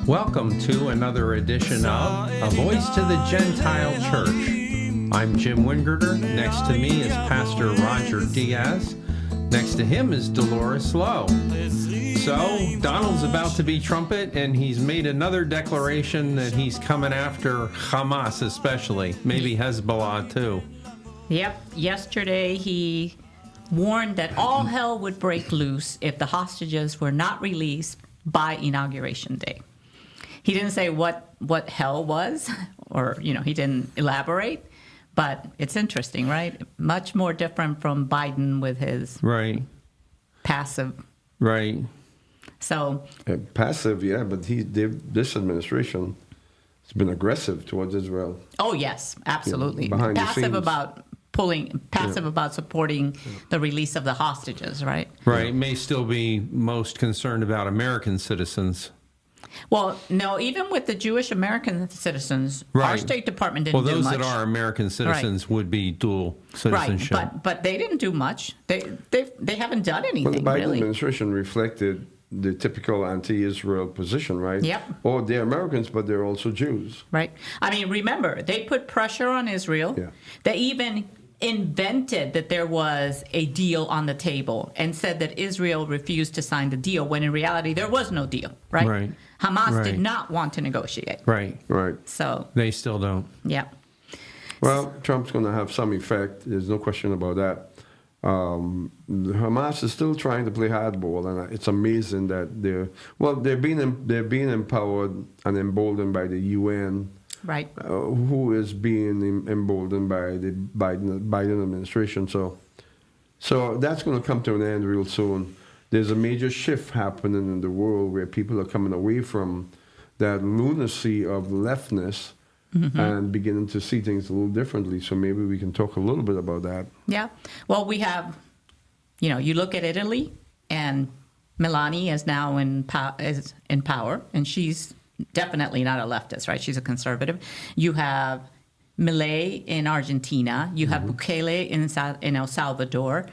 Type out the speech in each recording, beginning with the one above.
Welcome to another edition of A Voice to the Gentile Church. I'm Jim Wingerter. Next to me is Pastor Roger Diaz. Next to him is Dolores Lowe. So, Donald's about to be trumpet, and he's made another declaration that he's coming after Hamas especially, maybe Hezbollah too. Yep. Yesterday he warned that all hell would break loose if the hostages were not released by Inauguration Day. He didn't say what hell was, or, he didn't elaborate, but it's interesting, right? Much more different from Biden with his passive. Right. So passive, yeah, but this administration has been aggressive towards Israel. Oh, yes, absolutely. Behind the passive scenes. About supporting the release of the hostages, right? Right. May still be most concerned about American citizen's. Well, no, even with the Jewish American citizens, our State Department didn't do much. Well, those that are American citizens would be dual citizenship. Right, but they didn't do much. They haven't done anything, Well, the Biden really. administration reflected the typical anti-Israel position, right? Yep. Oh, they're Americans, but they're also Jews. Right. I mean, remember, they put pressure on Israel. Yeah. They even invented that there was a deal on the table and said that Israel refused to sign the deal, when in reality there was no deal, right? Right. Hamas did not want to negotiate. Right. So They still don't. yeah. Well, Trump's going to have some effect. There's no question about that. Hamas is still trying to play hardball, and it's amazing that they're being empowered and emboldened by the UN. Right. Who is being emboldened by the Biden administration. So that's going to come to an end real soon. There's a major shift happening in the world where people are coming away from that lunacy of leftness and beginning to see things a little differently. So maybe we can talk a little bit about that. Yeah. Well, we have, you look at Italy, and Melania is now in power, and she's definitely not a leftist, right? She's a conservative. You have Milei in Argentina. You have Bukele in El Salvador.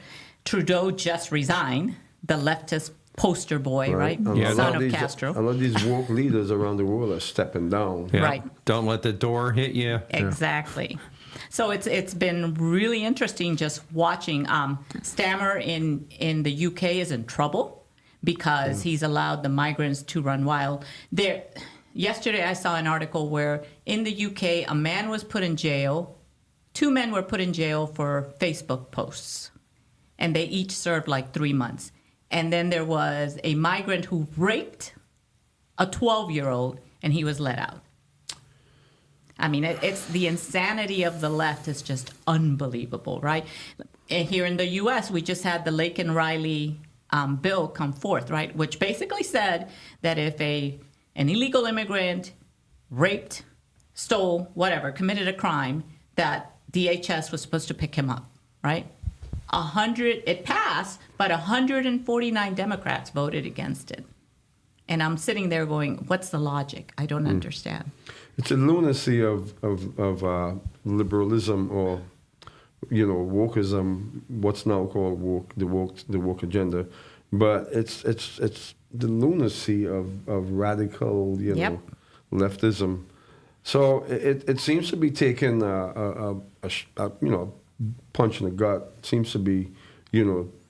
Trudeau just resigned, the leftist poster boy, right? Yeah, Son of Castro. A lot of these woke leaders around the world are stepping down. Yeah. Right. Don't let the door hit you. Exactly. So it's been really interesting just watching. Stammer in the UK is in trouble because he's allowed the migrants to run wild. Yesterday I saw an article where in the UK a man was put in jail. 2 men were put in jail for Facebook posts, and they each served like 3 months. And then there was a migrant who raped a 12-year-old, and he was let out. I mean, it's the insanity of the left is just unbelievable, right? And here in the U.S., we just had the Lake and Riley bill come forth, right, which basically said that if an illegal immigrant raped, stole, whatever, committed a crime, that DHS was supposed to pick him up, right? It passed, but 149 Democrats voted against it. And I'm sitting there going, what's the logic? I don't understand. It's a lunacy of liberalism, or wokeism, what's now called woke, the woke agenda. But it's the lunacy of radical, leftism. So it seems to be taking a punch in the gut. It seems to be,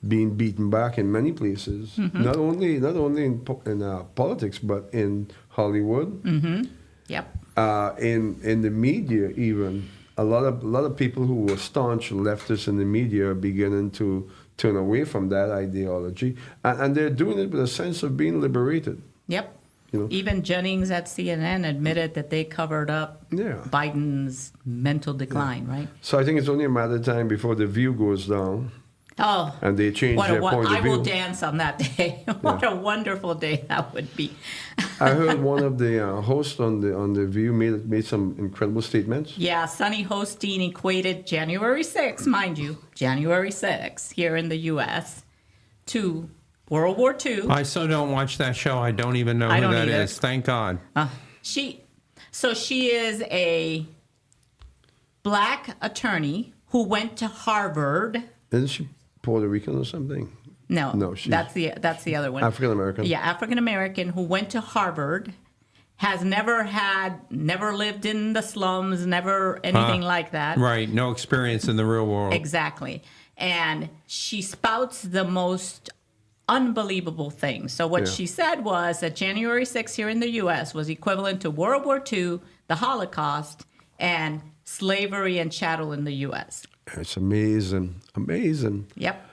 being beaten back in many places. Not only in politics, but in Hollywood. Yep. In the media, even a lot of people who were staunch leftists in the media are beginning to turn away from that ideology, and they're doing it with a sense of being liberated. Yep. Even Jennings at CNN admitted that they covered up Biden's mental decline, right? So I think it's only a matter of time before the View goes down. Oh, and they change their point of view. I will dance on that day. What a wonderful day that would be. I heard one of the hosts on the View made some incredible statements. Yeah, Sonny Hosteen equated January 6th, mind you, January 6th here in the U.S. to World War II. I so don't watch that show. I don't even know who that is. Thank God. She is a black attorney who went to Harvard. Isn't she Puerto Rican or something? No, she's that's the other one. African American. Yeah, African American who went to Harvard, has never lived in the slums, never anything like that. Right, no experience in the real world. Exactly. And she spouts the most unbelievable things. So what she said was that January 6th here in the U.S. was equivalent to World War II, the Holocaust, and slavery and chattel in the U.S. It's amazing. Yep.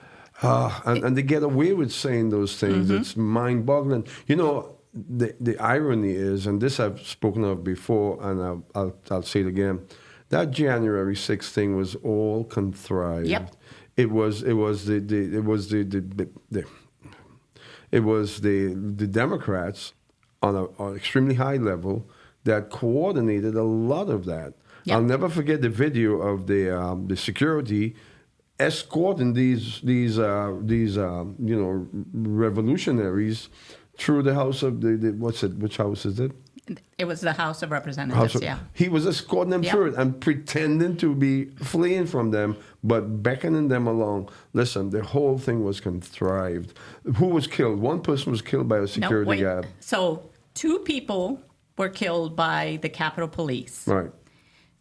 And they get away with saying those things. Mm-hmm. It's mind-boggling. You know, the irony is, and this I've spoken of before, and I'll say it again. That January 6th thing was all contrived. Yep. It was the Democrats on an extremely high level that coordinated a lot of that. Yep. I'll never forget the video of the security escorting these revolutionaries through the house of which house is it? It was the House of Representatives, yeah. He was escorting them through it and pretending to be fleeing from them, but beckoning them along. Listen, the whole thing was contrived. Who was killed? One person was killed by a security guard. So 2 people were killed by the Capitol Police. Right.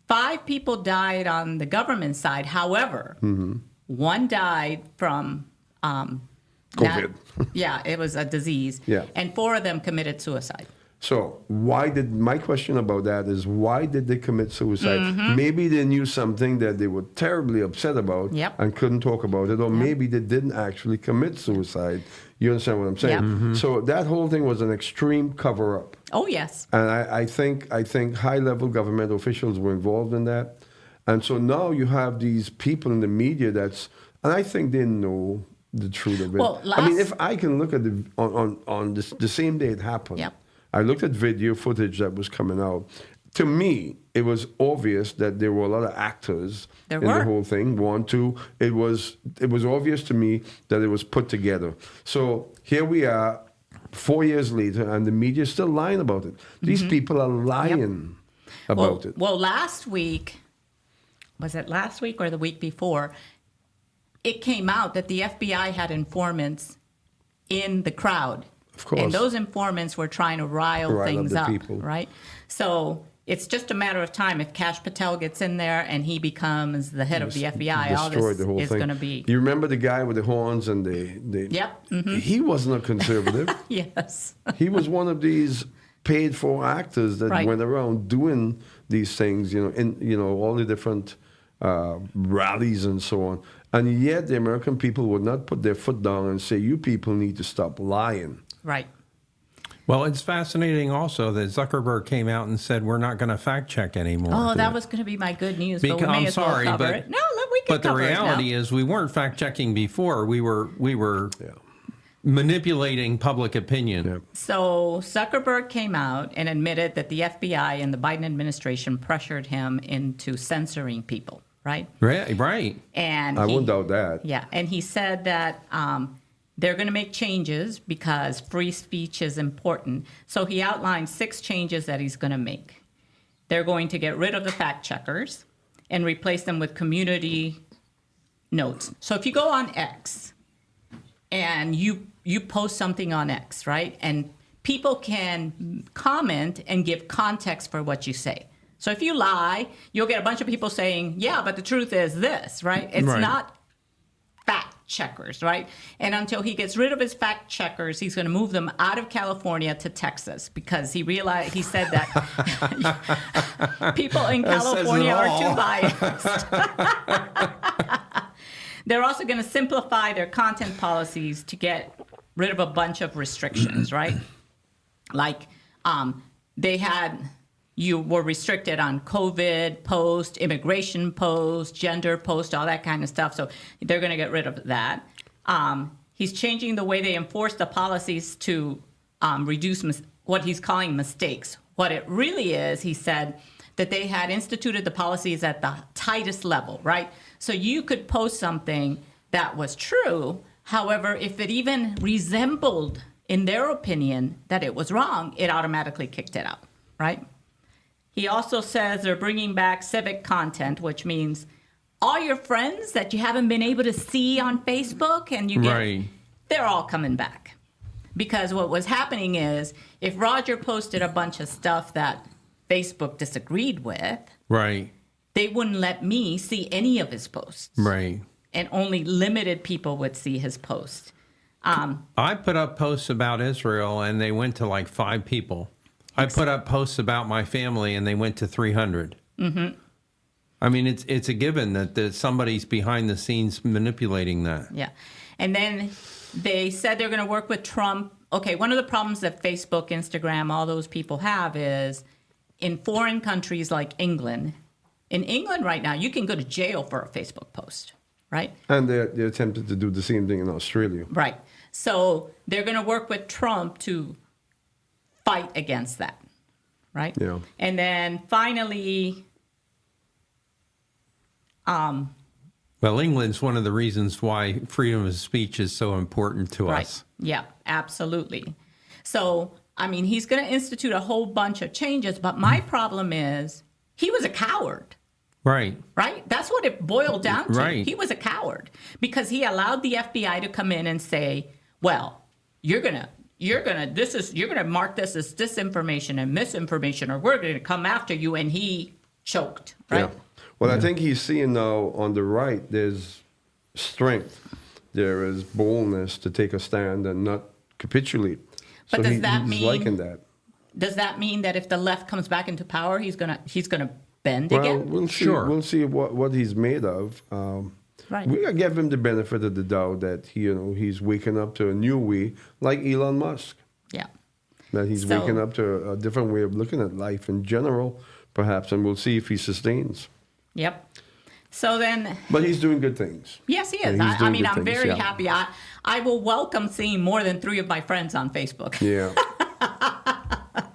5 people died on the government side. However, one died from COVID. it was a disease. Yeah. And 4 of them committed suicide. So my question about that is, why did they commit suicide? Maybe they knew something that they were terribly upset about and couldn't talk about it, or maybe they didn't actually commit suicide. You understand what I'm saying? So that whole thing was an extreme cover-up. Oh, yes. And I think high-level government officials were involved in that. And so now you have these people in the media and I think they know the truth of it. Well, I mean, if I can look at the same day it happened, I looked at video footage that was coming out. To me, it was obvious that there were a lot of actors in the whole thing. 1, 2, it was obvious to me that it was put together. So here we are, 4 years later, and the media is still lying about it. These people are lying about it. Well, last week, was it last week or the week before, it came out that the FBI had informants in the crowd. Of course. And those informants were trying to rile things up, people. Right? So it's just a matter of time. If Kash Patel gets in there and he becomes the head of the FBI, all this is going to be... You remember the guy with the horns and Yep. He wasn't a conservative. Yes. He was one of these paid-for actors that went around doing these things, in all the different rallies and so on. And yet the American people would not put their foot down and say, you people need to stop lying. Right. Well, it's fascinating also that Zuckerberg came out and said we're not going to fact check anymore. Oh, that was going to be my good news, but we may I'm as sorry, well cover but, it. No, we can but the cover it reality now. is we weren't fact checking before. We were manipulating public opinion. Yeah. So Zuckerberg came out and admitted that the FBI and the Biden administration pressured him into censoring people, right? Right. And I won't doubt that. Yeah, and he said that they're going to make changes because free speech is important. So he outlined 6 changes that he's going to make. They're going to get rid of the fact checkers and replace them with community notes. So if you go on X and you post something on X, right, and people can comment and give context for what you say. So if you lie, you'll get a bunch of people saying, yeah, but the truth is this, right? It's not fact checkers, right? And until he gets rid of his fact checkers, he's going to move them out of California to Texas because he said that people in California are too biased. They're also going to simplify their content policies to get rid of a bunch of restrictions, right? Like you were restricted on COVID post, immigration post, gender post, all that kind of stuff. So they're going to get rid of that. He's changing the way they enforce the policies to reduce what he's calling mistakes. What it really is, he said, that they had instituted the policies at the tightest level, right? So you could post something that was true. However, if it even resembled, in their opinion, that it was wrong, it automatically kicked it out, right? He also says they're bringing back civic content, which means all your friends that you haven't been able to see on Facebook and you get they're all coming back. Because what was happening is if Roger posted a bunch of stuff that Facebook disagreed with, Right. they wouldn't let me see any of his posts. Right. And only limited people would see his post. I put up posts about Israel and they went to like 5 people. I put up posts about my family and they went to 300. Mm-hmm. I mean, it's a given that somebody's behind the scenes manipulating that. Yeah. And then they said they're going to work with Trump. Okay, one of the problems that Facebook, Instagram, all those people have is in foreign countries like England. In England right now, you can go to jail for a Facebook post, right? And they're attempted to do the same thing in Australia. Right. So they're going to work with Trump to fight against that, right? Yeah. And then finally, Well, England's one of the reasons why freedom of speech is so important to right. us. Yeah, absolutely. So, I mean, he's going to institute a whole bunch of changes, but my problem is he was a coward. Right. Right? That's what it boiled down to. Right. He was a coward because he allowed the FBI to come in and say, well, you're going to mark this as disinformation and misinformation, or we're going to come after you. And he choked, right? Yeah. Well, I think he's seeing now on the right, there's strength. There is boldness to take a stand and not capitulate. But does that he's mean liking that? Does that mean that if the left comes back into power, he's gonna bend Well, again? we'll see. Sure. We'll see what he's made of. Right. We gotta give him the benefit of the doubt that he's waking up to a new way, like Elon Musk. Yeah. That he's So- waking up to a different way of looking at life in general, perhaps, and we'll see if he sustains. Yep. So then, But he's doing good things. yes, he Yeah, is. he's I doing mean, good I'm things, very yeah. happy. I will welcome seeing more than 3 of my friends on Facebook. Yeah.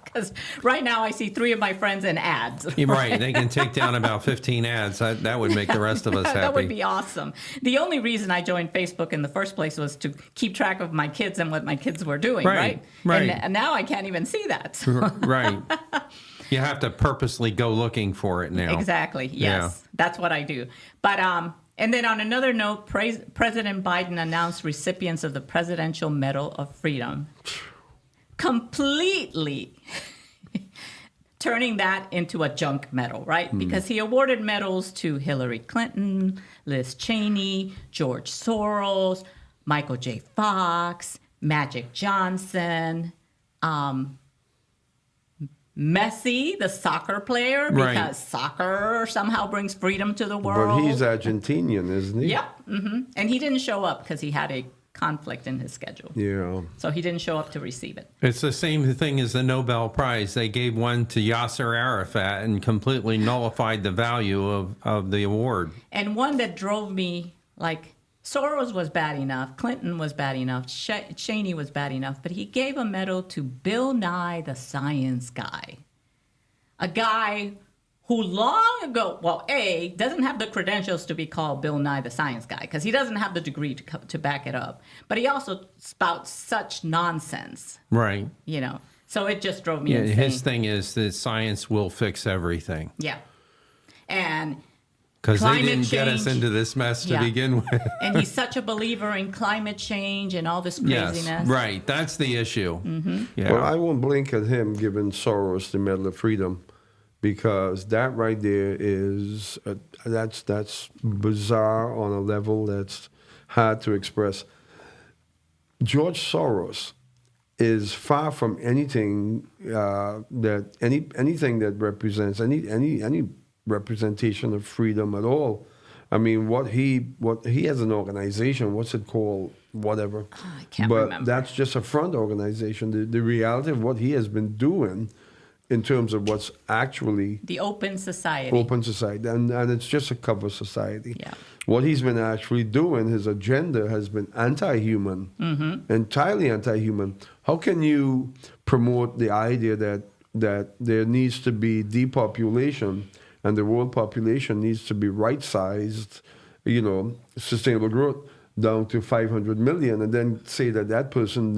Because right now I see 3 of my friends in ads. You're right. They can take down about 15 ads. That would make the rest of us happy. That would be awesome. The only reason I joined Facebook in the first place was to keep track of my kids and what my kids were doing, right? Right. And now I can't even see that. Right. You have to purposely go looking for it now. Exactly. Yes. Yeah. That's what I do. But and then on another note, President Biden announced recipients of the Presidential Medal of Freedom, completely turning that into a junk medal, right? Because he awarded medals to Hillary Clinton, Liz Cheney, George Soros, Michael J. Fox, Magic Johnson, Messi, the soccer player, because Right. soccer somehow brings freedom to the world. But he's Argentinian, isn't he? Yep. And he didn't show up because he had a conflict in his schedule. Yeah. So he didn't show up to receive it. It's the same thing as the Nobel Prize. They gave one to Yasser Arafat and completely nullified the value of the award. And one that drove me, like, Soros was bad enough, Clinton was bad enough, Cheney was bad enough, but he gave a medal to Bill Nye, the science guy. A guy who long ago, well, A, doesn't have the credentials to be called Bill Nye, the science guy, because he doesn't have the degree to back it up. But he also spouts such nonsense, Right. you know. So it just drove me Yeah, insane. his thing is that science will fix everything. Yeah. And Because they Climate didn't get us change. into this mess to Yeah. begin with. and he's such a believer in climate change and all this craziness. Yes, right. That's the issue. Mm-hmm. Yeah. Well, I won't blink at him giving Soros the Medal of Freedom, because that right there is that's bizarre on a level that's hard to express. George Soros is far from anything anything that represents any representation of freedom at all. I mean, what he has an organization. What's it called? Whatever. I can't but remember. that's just a front organization. The reality of what he has been doing, in terms of what's actually The Open Society. open society, and it's just a cover society. Yeah. What he's been actually doing, his agenda has been anti-human, entirely anti-human. How can you promote the idea that there needs to be depopulation and the world population needs to be right-sized, sustainable growth down to 500 million, and then say that person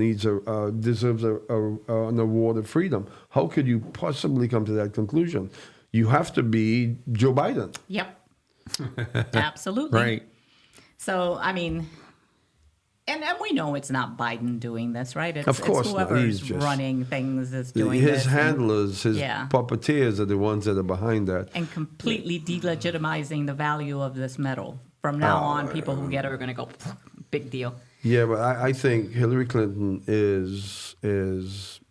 deserves an award of freedom? How could you possibly come to that conclusion? You have to be Joe Biden. Yep. Absolutely. Right. So, I mean, And we know it's not Biden doing this, right? Of course it's not. whoever's He's just- running things is doing this. His handlers, his Yeah. puppeteers are the ones that are behind that. And completely delegitimizing the value of this medal. From now on, people who get it are going to go, big deal. Yeah, but I think Hillary Clinton is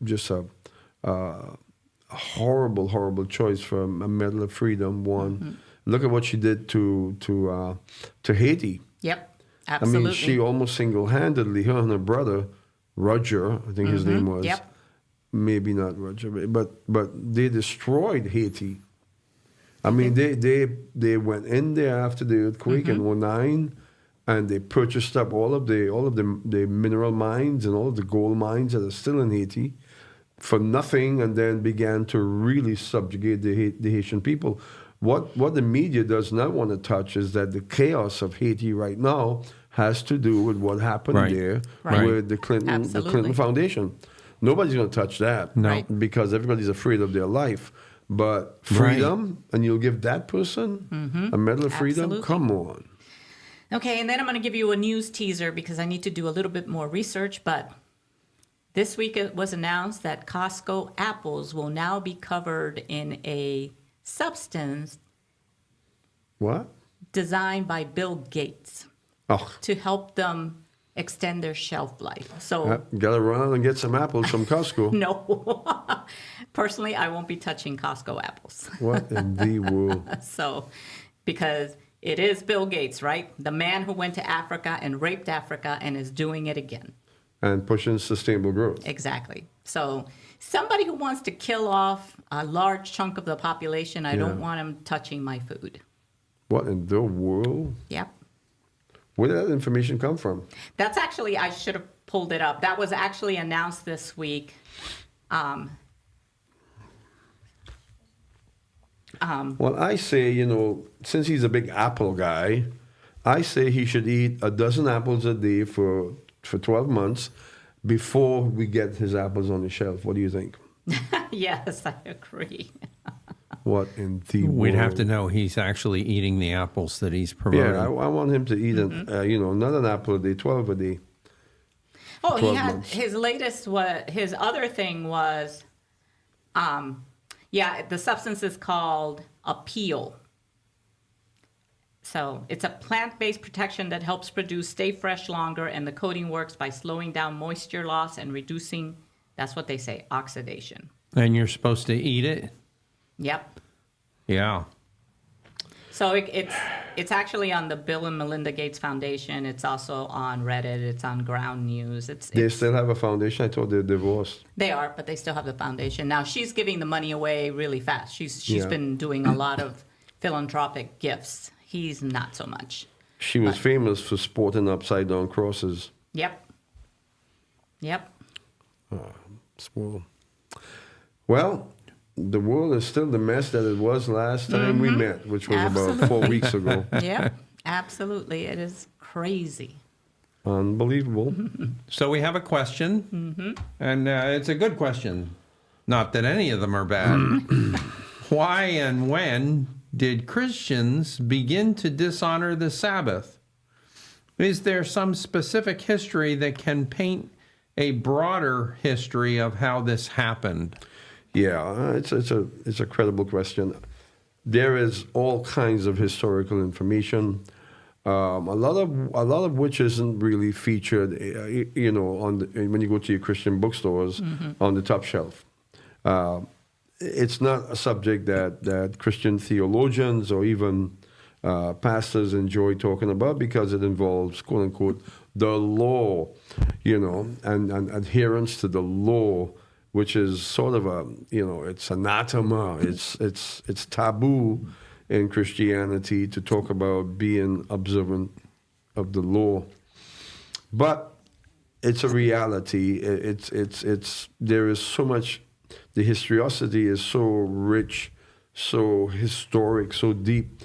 just a horrible, horrible choice for a Medal of Freedom. One, look at what she did to Haiti. Yep, absolutely. I mean, she almost single-handedly, her and her brother, Roger, I think his name was. Yep. Maybe not Roger, but they destroyed Haiti. I mean, they went in there after the earthquake in '09, and they purchased up all of the mineral mines and all of the gold mines that are still in Haiti for nothing, and then began to really subjugate the Haitian people. What the media does not want to touch is that the chaos of Haiti right now has to do with what happened there with the Clinton Foundation. Nobody's going to touch that because everybody's afraid of their life. But freedom, and you'll give that person a Medal of Freedom? Absolutely. Come on. Okay, and then I'm going to give you a news teaser because I need to do a little bit more research. But this week it was announced that Costco apples will now be covered in a substance What? designed by Bill Gates Oh, to help them extend their shelf life. So gotta run out and get some apples from Costco. no, personally, I won't be touching Costco apples. What in the world? So, because it is Bill Gates, right? The man who went to Africa and raped Africa and is doing it again. And pushing sustainable growth. Exactly. So, somebody who wants to kill off a large chunk of the population, I don't want him touching my food. What in the world? Yep. Where did that information come from? That's actually, I should have pulled it up. That was actually announced this week. Well, I say, since he's a big apple guy, I say he should eat a dozen apples a day for 12 months before we get his apples on the shelf. What do you think? Yes, I agree. What in the world? We'd have to know he's actually eating the apples that he's promoting. Yeah, I want him to eat, not an apple a day, 12 a day. Oh, he 12 had months. his latest. His other thing was, the substance is called Appeal. So it's a plant-based protection that helps produce stay fresh longer, and the coating works by slowing down moisture loss and reducing. That's what they say, oxidation. And you're supposed to eat it? Yep. Yeah. So it's actually on the Bill and Melinda Gates Foundation. It's also on Reddit. It's on Ground News. They still have a foundation? I thought they're divorced. They are, but they still have the foundation. Now, she's giving the money away really fast. She's been doing a lot of philanthropic gifts. He's not so much. She was famous for sporting upside-down crosses. Yep. Well, the world is still the mess that it was last time we met, which was about 4 weeks ago. Yep, absolutely. It is crazy. Unbelievable. So we have a question, and it's a good question. Not that any of them are bad. Why and when did Christians begin to dishonor the Sabbath? Is there some specific history that can paint a broader history of how this happened? Yeah, it's a credible question. There is all kinds of historical information, a lot of which isn't really featured, when you go to your Christian bookstores on the top shelf. It's not a subject that Christian theologians or even pastors enjoy talking about because it involves, quote unquote, the law, and adherence to the law, which is sort of it's anathema, it's taboo in Christianity to talk about being observant of the law. But it's a reality. There is so much, the historicity is so rich, so historic, so deep,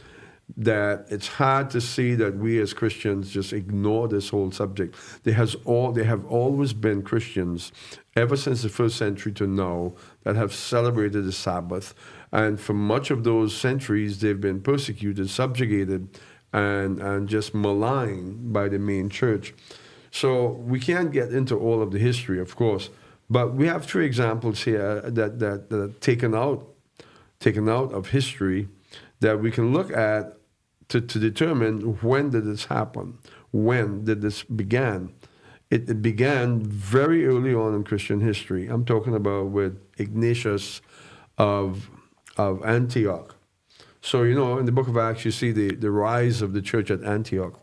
that it's hard to see that we as Christians just ignore this whole subject. There have always been Christians, ever since the first century to now, that have celebrated the Sabbath. And for much of those centuries, they've been persecuted, subjugated, and just maligned by the main church. So we can't get into all of the history, of course, but we have 3 examples here that are taken out of history that we can look at to determine when did this happen, when did this begin. It began very early on in Christian history. I'm talking about with Ignatius of Antioch. So, in the book of Acts, you see the rise of the church at Antioch.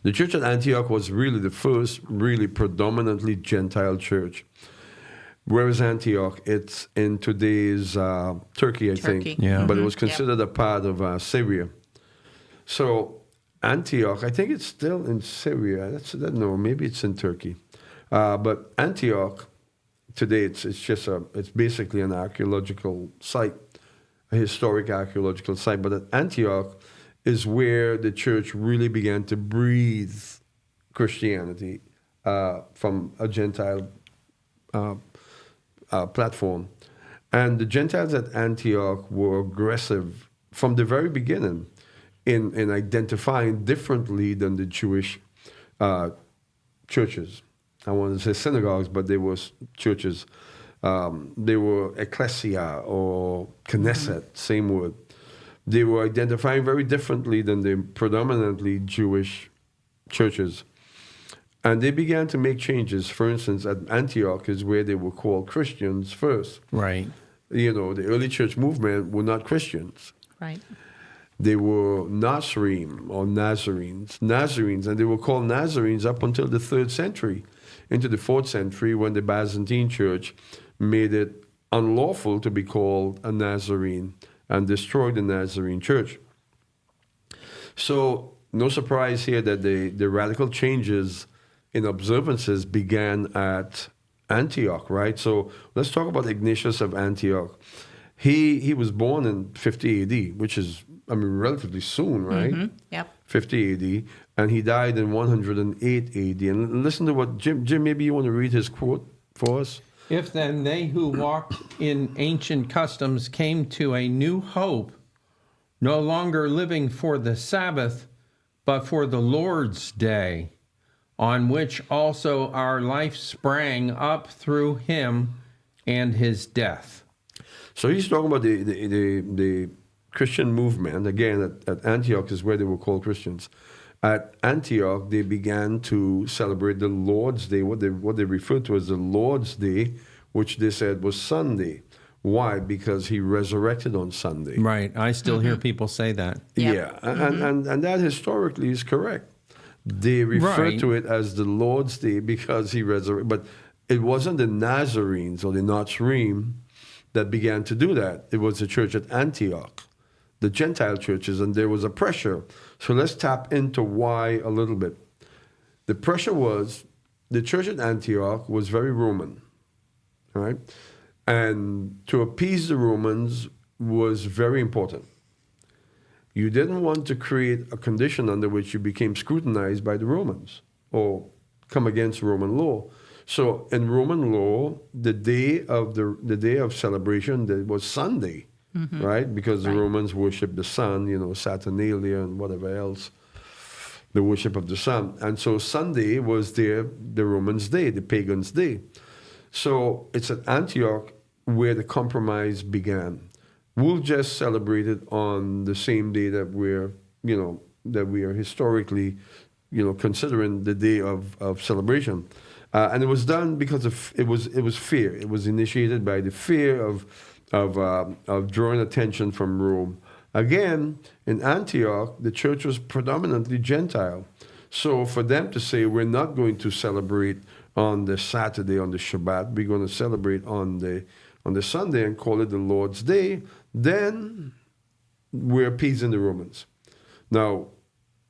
The church at Antioch was really the first really predominantly Gentile church. Where is Antioch? It's in today's Turkey, I think. Yeah. But it was considered a part of Syria. So Antioch, I think it's still in Syria. No, maybe it's in Turkey. But Antioch, today, it's basically an archaeological site, a historic archaeological site. But at Antioch is where the church really began to breathe Christianity from a Gentile platform. And the Gentiles at Antioch were aggressive from the very beginning in identifying differently than the Jewish churches. I want to say synagogues, but they were churches. They were ecclesia or Knesset, same word. They were identifying very differently than the predominantly Jewish churches. And they began to make changes. For instance, at Antioch is where they were called Christians first. Right. The early church movement were not Christians. Right. They were Nazarene or Nazarenes, and they were called Nazarenes up until the 3rd century. Into the 4th century, when the Byzantine church made it unlawful to be called a Nazarene and destroyed the Nazarene church. So no surprise here that the radical changes in observances began at Antioch, right? So let's talk about Ignatius of Antioch. He was born in 50 AD, which is, relatively soon, right? Mm-hmm. Yep. 50 AD, and he died in 108 AD. And listen to what Jim, maybe you want to read his quote for us? If then they who walked in ancient customs came to a new hope, no longer living for the Sabbath, but for the Lord's day, on which also our life sprang up through him and his death. So he's talking about the Christian movement. Again, at Antioch is where they were called Christians. At Antioch, they began to celebrate the Lord's Day, what they referred to as the Lord's Day, which they said was Sunday. Why? Because he resurrected on Sunday. Right. I still hear people say that. Yep. Yeah, and that historically is correct. They refer to it as the Lord's Day because he resurrected. But it wasn't the Nazarenes or the Nazarene that began to do that. It was the church at Antioch, the Gentile churches, and there was a pressure. So let's tap into why a little bit. The pressure was the church at Antioch was very Roman, right? And to appease the Romans was very important. You didn't want to create a condition under which you became scrutinized by the Romans or come against Roman law. So in Roman law, the day of celebration was Sunday, right? Because the Romans worshiped the sun, Saturnalia and whatever else, the worship of the sun. And so Sunday was the Romans' day, the pagans' day. So it's at Antioch where the compromise began. We'll just celebrate it on the same day that we are historically, considering the day of celebration. And it was done because it was fear. It was initiated by the fear of drawing attention from Rome. Again, in Antioch, the church was predominantly Gentile. So for them to say, we're not going to celebrate on the Saturday, on the Shabbat, we're going to celebrate on the Sunday and call it the Lord's Day, then we're appeasing the Romans. Now,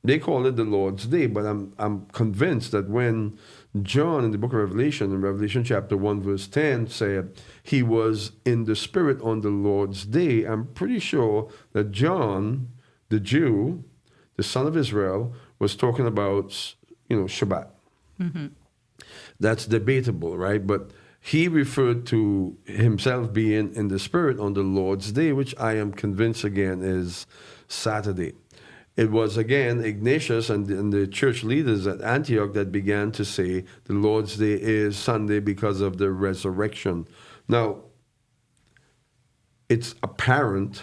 they call it the Lord's Day, but I'm convinced that when John in the book of Revelation, in Revelation chapter 1, verse 10, said he was in the Spirit on the Lord's Day, I'm pretty sure that John, the Jew, the son of Israel, was talking about, Shabbat. Mm-hmm. That's debatable, right? But he referred to himself being in the Spirit on the Lord's Day, which I am convinced, again, is Saturday. it was again Ignatius and the church leaders at Antioch that began to say the Lord's Day is Sunday because of the resurrection. Now, it's apparent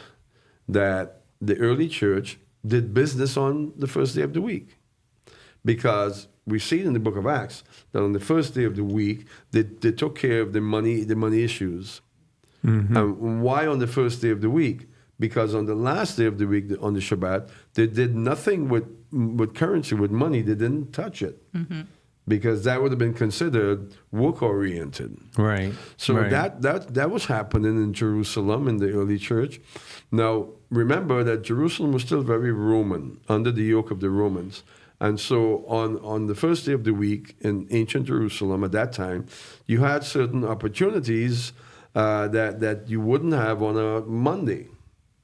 that the early church did business on the first day of the week, because we see in the book of Acts that on the first day of the week they took care of the money issues. Mm-hmm. And why on the first day of the week? Because on the last day of the week, on the Shabbat, they did nothing with currency, with money. They didn't touch it. Mm-hmm. Because that would have been considered work-oriented. Right. So right. that was happening in Jerusalem in the early church. Now, remember that Jerusalem was still very Roman, under the yoke of the Romans. And so on the first day of the week in ancient Jerusalem at that time, you had certain opportunities that you wouldn't have on a Monday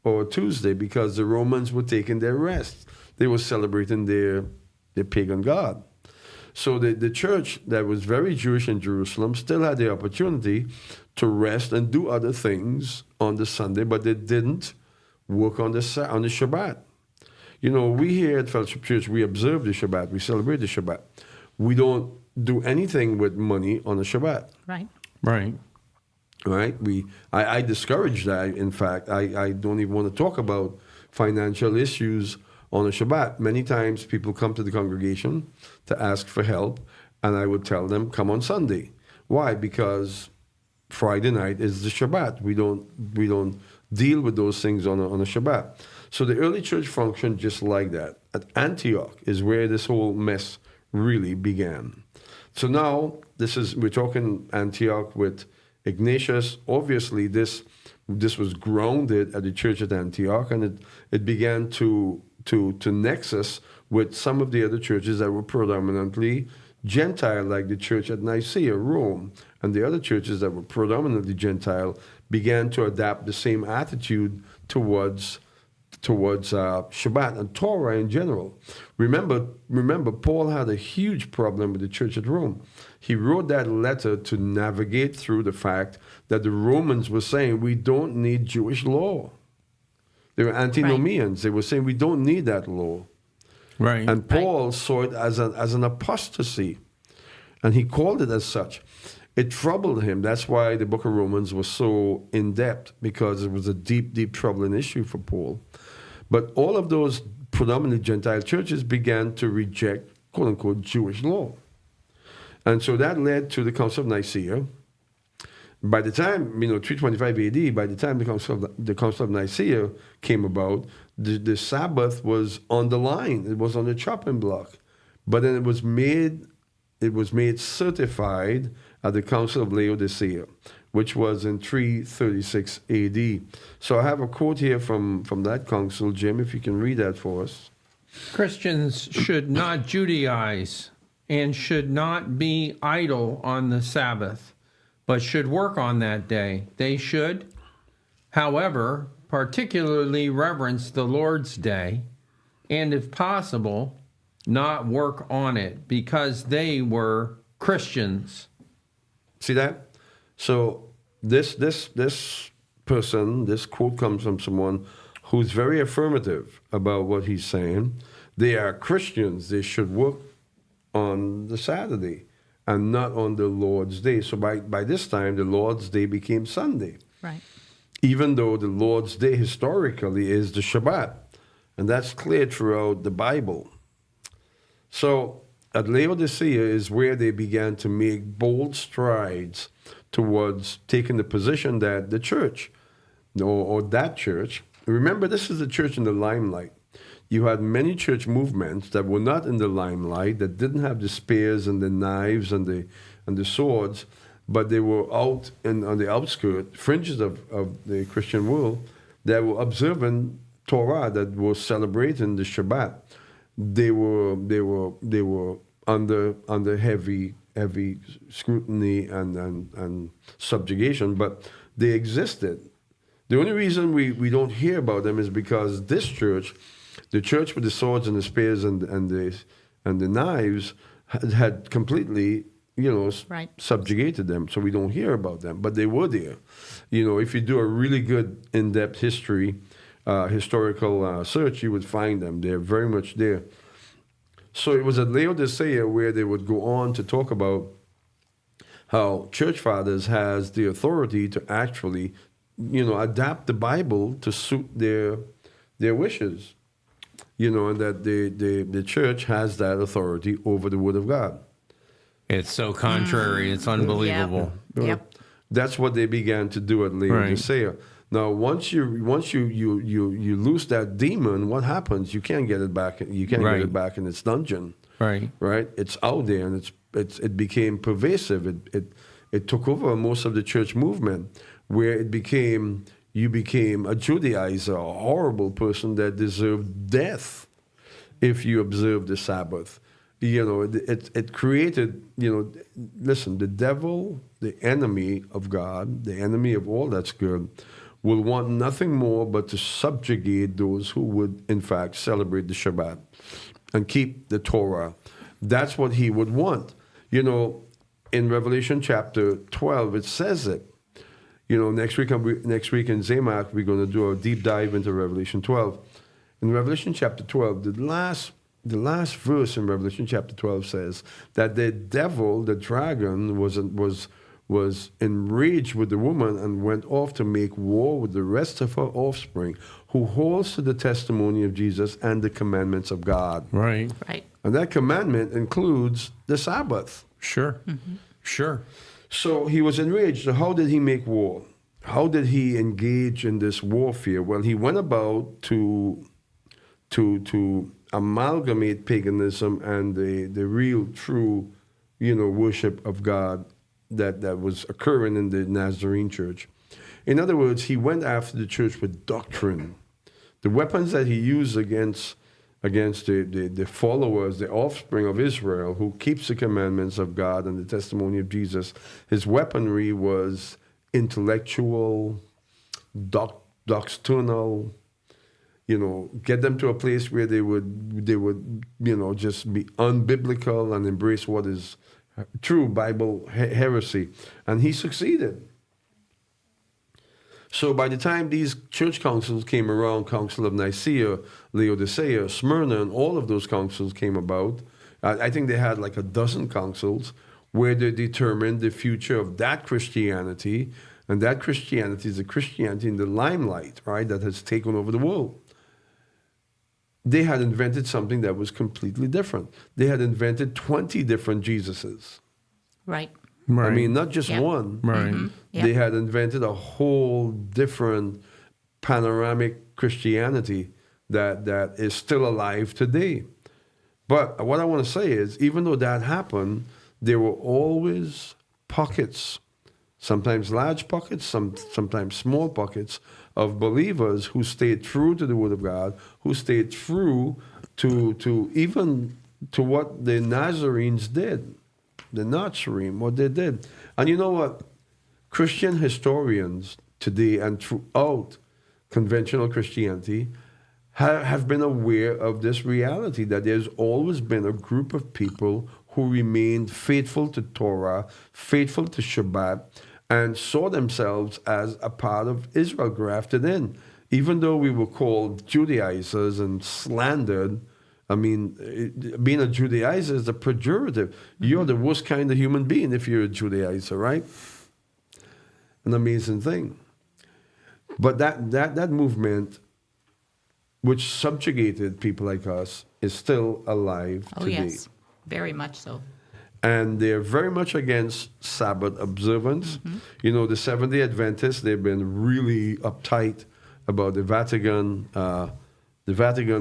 or a Tuesday, because the Romans were taking their rest. They were celebrating their pagan god. So the church that was very Jewish in Jerusalem still had the opportunity to rest and do other things on the Sunday, but they didn't work on the Shabbat. You know, we here at Fellowship Church, we observe the Shabbat, we celebrate the Shabbat. We don't do anything with money on the Shabbat. Right. Right. Right? I discourage that. In fact, I don't even want to talk about financial issues on a Shabbat. Many times people come to the congregation to ask for help, and I would tell them, come on Sunday. Why? Because Friday night is the Shabbat. We don't deal with those things on a Shabbat. So the early church functioned just like that. At Antioch is where this whole mess really began. So now we're talking Antioch with Ignatius. Obviously, this was grounded at the church at Antioch, and it began to nexus with some of the other churches that were predominantly Gentile, like the church at Nicaea, Rome, and the other churches that were predominantly Gentile began to adapt the same attitude towards Shabbat and Torah in general. Remember, Paul had a huge problem with the church at Rome. He wrote that letter to navigate through the fact that the Romans were saying, we don't need Jewish law. They were antinomians. Right. They were saying, we don't need that law. Right. And Paul saw it as an apostasy, and he called it as such. It troubled him. That's why the book of Romans was so in-depth, because it was a deep, deep troubling issue for Paul. But all of those predominantly Gentile churches began to reject, quote-unquote, Jewish law. And so that led to the Council of Nicaea. By the time, 325 AD, by the time the Council of Nicaea came about, the Sabbath was on the line. It was on the chopping block. But then it was made certified at the Council of Laodicea, which was in 336 AD. So I have a quote here from that council. Jim, if you can read that for us. Christians should not Judaize and should not be idle on the Sabbath, but should work on that day. They should, however, particularly reverence the Lord's Day, and if possible, not work on it, because they were Christians. See that? So this person, this quote comes from someone who's very affirmative about what he's saying. They are Christians. They should work on the Saturday and not on the Lord's Day. So by this time, the Lord's Day became Sunday. Right. Even though the Lord's Day historically is the Shabbat. And that's clear throughout the Bible. So at Laodicea is where they began to make bold strides towards taking the position that the church, or that church, remember, this is the church in the limelight. You had many church movements that were not in the limelight, that didn't have the spears and the knives and the swords, but they were out on the outskirts, fringes of the Christian world, that were observing Torah, that were celebrating the Shabbat. They were under heavy scrutiny and subjugation, but they existed. The only reason we don't hear about them is because this church, the church with the swords and the spears and the knives, had completely, right, subjugated them. So we don't hear about them, but they were there. If you do a really good in-depth history historical search, you would find them. They're very much there. So it was at Laodicea where they would go on to talk about how church fathers has the authority to actually, adapt the Bible to suit their wishes, and that the church has that authority over the Word of God. It's so contrary. It's unbelievable. Yep. That's what they began to do at Laodicea. Right. Now, once you lose that demon, what happens? You can't get it back. You can't get it back in its dungeon. Right. Right. It's out there, and it became pervasive. It took over most of the church movement, where you became a Judaizer, a horrible person that deserved death if you observed the Sabbath. It created, listen, the devil, the enemy of God, the enemy of all that's good, will want nothing more but to subjugate those who would, in fact, celebrate the Shabbat and keep the Torah. That's what he would want. In Revelation chapter 12, it says it. Next week in Zaymak, we're going to do a deep dive into Revelation 12. In Revelation chapter 12, the last verse in Revelation chapter 12 says that the devil, the dragon, was enraged with the woman and went off to make war with the rest of her offspring, who holds to the testimony of Jesus and the commandments of God. Right. And that commandment includes the Sabbath. Sure. Mm-hmm. Sure. So he was enraged. So how did he make war? How did he engage in this warfare? Well, he went about to amalgamate paganism and the real, true, worship of God that was occurring in the Nazarene church. In other words, he went after the church with doctrine. The weapons that he used against the followers, the offspring of Israel, who keeps the commandments of God and the testimony of Jesus, his weaponry was intellectual, doctrinal, get them to a place where they would just be unbiblical and embrace what is true Bible heresy. And he succeeded. So by the time these church councils came around, Council of Nicaea, Laodicea, Smyrna, and all of those councils came about, I think they had like a dozen councils where they determined the future of that Christianity. And that Christianity is a Christianity in the limelight, right, that has taken over the world. They had invented something that was completely different. They had invented 20 different Jesuses. Right. I mean, not just one. Right. Mm-hmm. Yep. They had invented a whole different panoramic Christianity that is still alive today. But what I want to say is, even though that happened, there were always pockets, sometimes large pockets, sometimes small pockets, of believers who stayed true to the Word of God, who stayed true to even to what the Nazarenes did, the Nazarene, what they did. And you know what? Christian historians today and throughout conventional Christianity have been aware of this reality, that there's always been a group of people who remained faithful to Torah, faithful to Shabbat, and saw themselves as a part of Israel grafted in. Even though we were called Judaizers and slandered, I mean, being a Judaizer is a pejorative. You're the worst kind of human being if you're a Judaizer, right? An amazing thing. But that movement, which subjugated people like us, is still alive today. Oh, yes. Very much so. And they're very much against Sabbath observance. Mm-hmm. The Seventh-day Adventists, they've been really uptight about the Vatican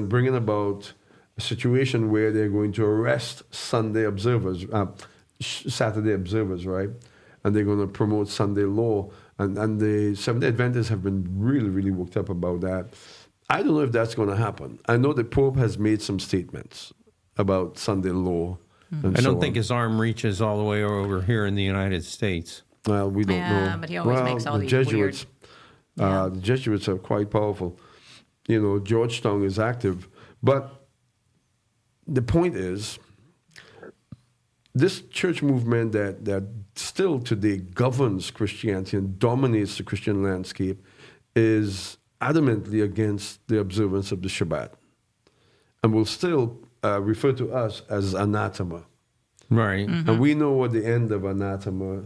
bringing about a situation where they're going to arrest Saturday observers, right? And they're going to promote Sunday law. And the Seventh-day Adventists have been really, really worked up about that. I don't know if that's going to happen. I know the Pope has made some statements about Sunday law. I don't think his arm reaches all the way over here in the United States. Well, we don't know. But he always makes all the these Jesuits, weird... the Jesuits are quite powerful. Georgetown is active. But the point is, this church movement that still today governs Christianity and dominates the Christian landscape is adamantly against the observance of the Shabbat and will still refer to us as anathema. Right. And we know what the end of anathema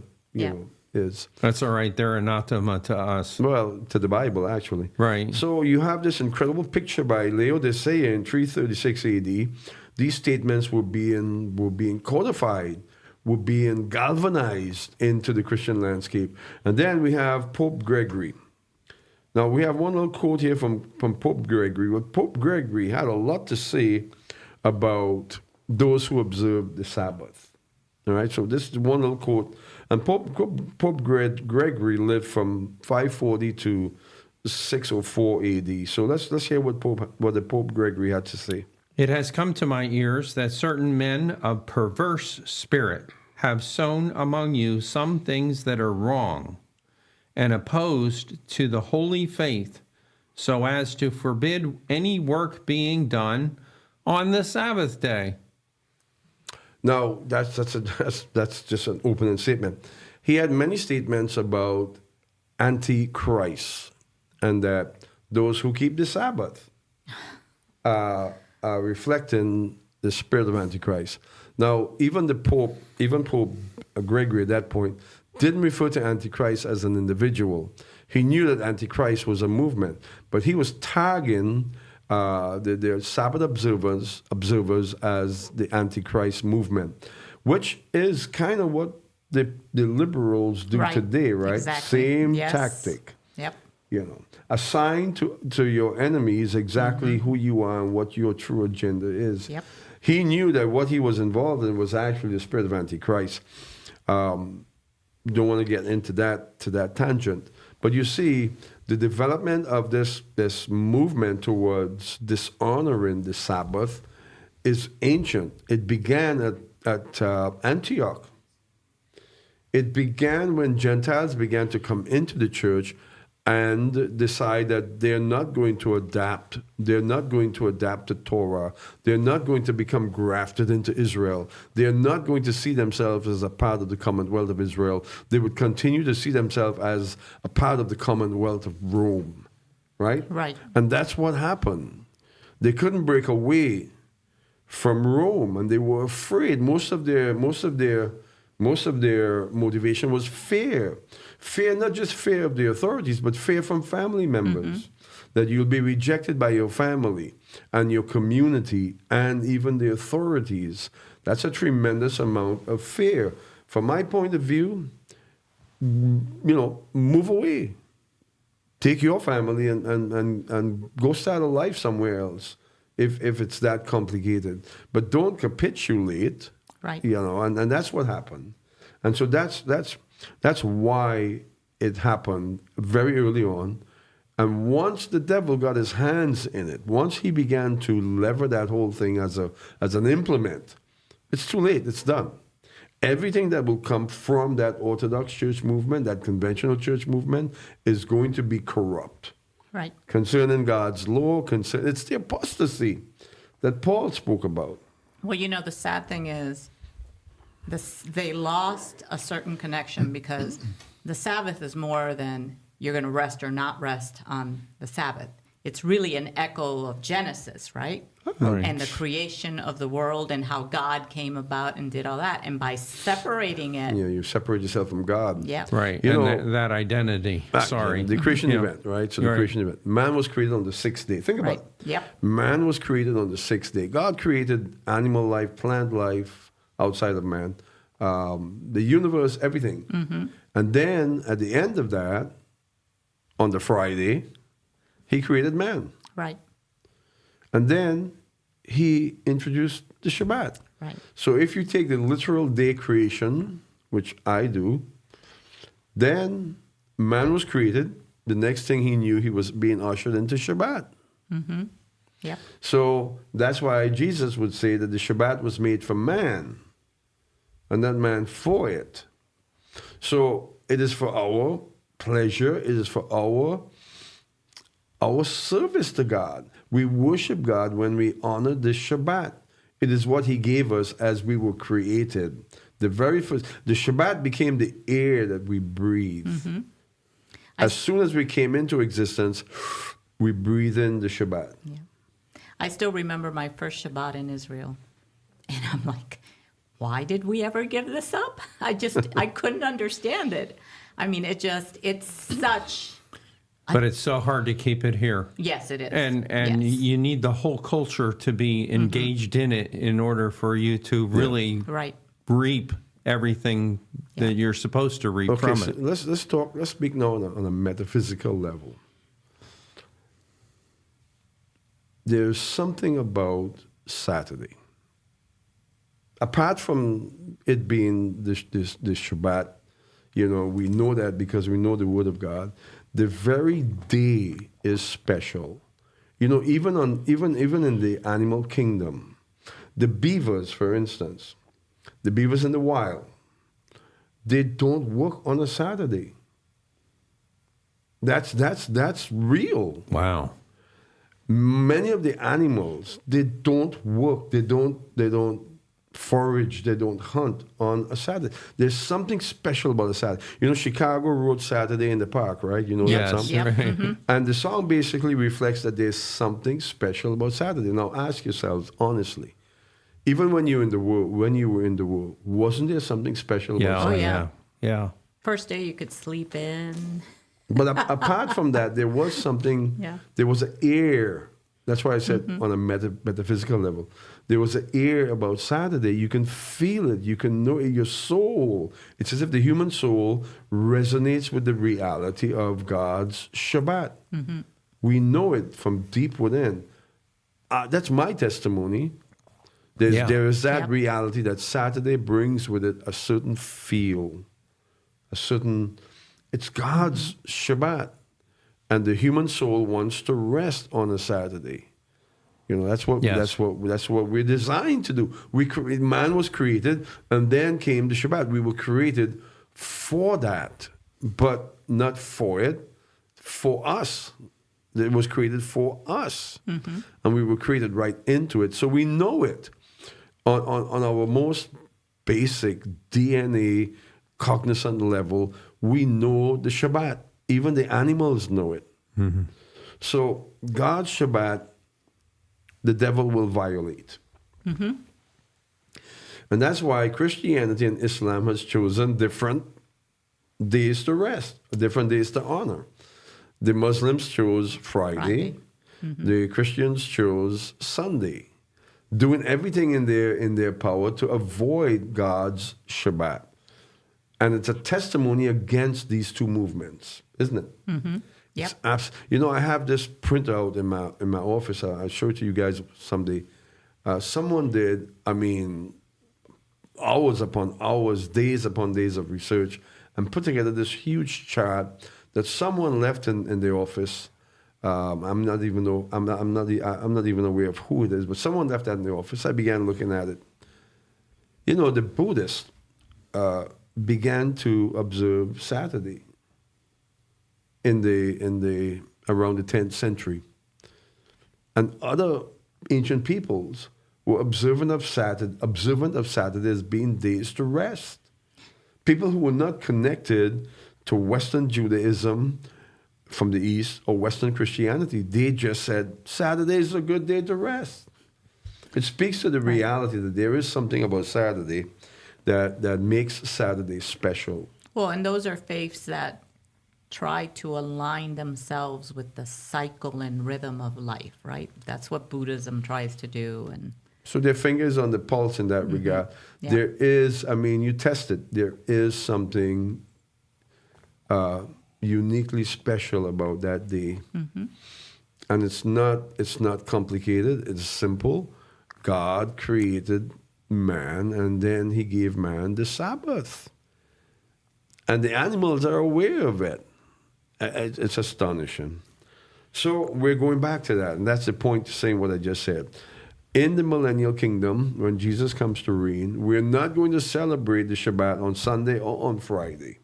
is. That's all right. They're anathema to us. Well, to the Bible, actually. Right. So you have this incredible picture by Laodicea in 336 AD. These statements were being codified, were being galvanized into the Christian landscape. And then we have Pope Gregory. Now, we have one little quote here from Pope Gregory. Well, Pope Gregory had a lot to say about those who observe the Sabbath. All right, so this is one little quote. And Pope Gregory lived from 540 to 604 AD. So let's hear what the Pope Gregory had to say. It has come to my ears that certain men of perverse spirit have sown among you some things that are wrong and opposed to the holy faith, so as to forbid any work being done on the Sabbath day. Now, that's just an opening statement. He had many statements about Antichrist and that those who keep the Sabbath are reflecting the spirit of Antichrist. Now, even Pope Gregory at that point didn't refer to Antichrist as an individual. He knew that Antichrist was a movement, but he was tagging the Sabbath observers as the Antichrist movement, which is kind of what the liberals do today, right? Exactly. Same tactic. Yep. You know, assign to your enemies exactly who you are and what your true agenda is. Yep. He knew that what he was involved in was actually the spirit of Antichrist. Don't want to get into that tangent, but you see, the development of this movement towards dishonoring the Sabbath is ancient. It began at Antioch. It began when Gentiles began to come into the church and decide that they're not going to adapt. They're not going to adapt to Torah. They're not going to become grafted into Israel. They're not going to see themselves as a part of the Commonwealth of Israel. They would continue to see themselves as a part of the Commonwealth of Rome, right? Right. And that's what happened. They couldn't break away from Rome, and they were afraid. Most of their motivation was fear. Fear, not just fear of the authorities, but fear from family members. That you'll be rejected by your family and your community and even the authorities. That's a tremendous amount of fear. From my point of view, move away. Take your family and go start a life somewhere else if it's that complicated. But don't capitulate. Right. And that's what happened. And so that's why it happened very early on. And once the devil got his hands in it, once he began to lever that whole thing as an implement, it's too late. It's done. Everything that will come from that Orthodox church movement, that conventional church movement, is going to be corrupt. Right. Concerning God's law, it's the apostasy that Paul spoke about. Well, the sad thing is they lost a certain connection because the Sabbath is more than you're going to rest or not rest on the Sabbath. It's really an echo of Genesis, right? Right. And the creation of the world and how God came about and did all that. And by separating it. You separate yourself from God. Yeah. Right. And that identity. The creation event, right? So the creation event. Man was created on the sixth day. Think about it. Yep. Man was created on the sixth day. God created animal life, plant life outside of man, the universe, everything. And then at the end of that, on the Friday, he created man. Right. And then he introduced the Shabbat. Right. So if you take the literal day creation, which I do, then man was created. The next thing he knew, he was being ushered into Shabbat. Yep. So that's why Jesus would say that the Shabbat was made for man, and not man for it. So it is for our pleasure. It is for our service to God. We worship God when we honor this Shabbat. It is what he gave us as we were created. The Shabbat became the air that we breathe. As soon as we came into existence, We breathe in the Shabbat. Yeah. I still remember my first Shabbat in Israel. And I'm like, why did we ever give this up? I couldn't understand it. I mean, it's such... But it's so hard to keep it here. Yes, it is. And Yes. you need the whole culture to be engaged in it in order for you to really Right. reap everything that you're supposed to reap Okay, from so it. let's speak now on a metaphysical level. There's something about Saturday. Apart from it being this Shabbat, we know that because we know the Word of God. The very day is special. Even in the animal kingdom, the beavers, for instance, the beavers in the wild, they don't work on a Saturday. That's real. Wow. Many of the animals, they don't work. They don't forage. They don't hunt on a Saturday. There's something special about a Saturday. Chicago wrote Saturday in the Park, right? You know Yes, that song? Yep. right. Mm-hmm. And the song basically reflects that there's something special about Saturday. Now ask yourselves honestly, even when you were in the world, wasn't there something special about Yeah, Oh, Saturday? yeah. yeah. First day you could sleep in. But apart from that, there was something, Yeah. there was an air. That's why I said on a metaphysical level. There was an air about Saturday. You can feel it. You can know it. Your soul. It's as if the human soul resonates with the reality of God's Shabbat. We know it from deep within. That's my testimony. There is that Yep. reality that Saturday brings with it a certain feel, it's God's Shabbat. And the human soul wants to rest on a Saturday. That's what we're designed to do. Man was created, and then came the Shabbat. We were created for that, but not for it, for us. It was created for us, and we were created right into it. So we know it on our most basic DNA cognizant level. We know the Shabbat. Even the animals know it. So God's Shabbat, the devil will violate. And that's why Christianity and Islam has chosen different days to rest, different days to honor. The Muslims chose Friday. The Christians chose Sunday, doing everything in their power to avoid God's Shabbat. And it's a testimony against these two movements, isn't it? Yep. I have this printout in my office. I'll show it to you guys someday. Someone did, hours upon hours, days upon days of research, and put together this huge chart that someone left in the office. I'm not even aware of who it is, but someone left that in the office. I began looking at it. The Buddhists began to observe Saturday in the around the 10th century, and other ancient peoples were observant of Saturday as being days to rest. People who were not connected to Western Judaism from the East or Western Christianity, they just said Saturday is a good day to rest. It speaks to the reality that there is something about Saturday that makes Saturday special. Well, and those are faiths that try to align themselves with the cycle and rhythm of life, right? That's what Buddhism tries to do. And so their fingers on the pulse in that regard. Yeah. There is, you test it, there is something uniquely special about that day. And it's not complicated, it's simple. God created man, and then he gave man the Sabbath. And the animals are aware of it. It's astonishing. So we're going back to that, and that's the point to saying what I just said. In the millennial kingdom, when Jesus comes to reign, we're not going to celebrate the Shabbat on Sunday or on Friday.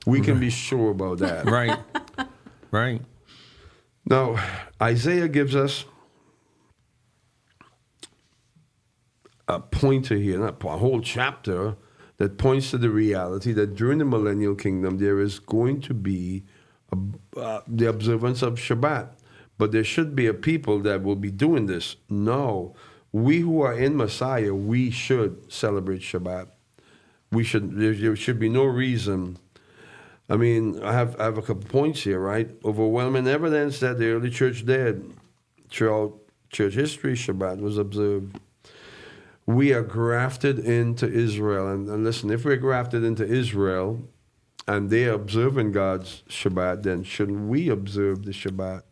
We can be sure about that. Right. Right. Now, Isaiah gives us a pointer here, not a whole chapter, that points to the reality that during the millennial kingdom there is going to be the observance of Shabbat. but there should be a people that will be doing this. No, we who are in Messiah, we should celebrate Shabbat. There should be no reason. I mean, I have a couple points here, right? Overwhelming evidence that the early church did. Throughout church history, Shabbat was observed. We are grafted into Israel. And listen, if we're grafted into Israel and they are observing God's Shabbat, then shouldn't we observe the Shabbat?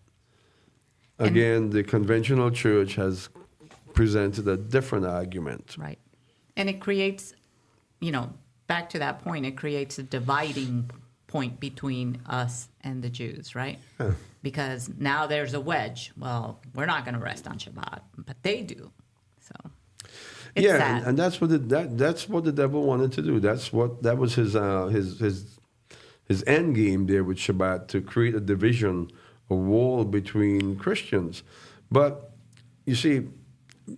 Again, the conventional church has presented a different argument. Right. And it creates, back to that point, it creates a dividing point between us and the Jews, right? Yeah. Because now there's a wedge. Well, we're not going to rest on Shabbat, but they do. So it's sad. And that's what that's what the devil wanted to do. That was his end game there with Shabbat, to create a division, a wall between Christians. But you see,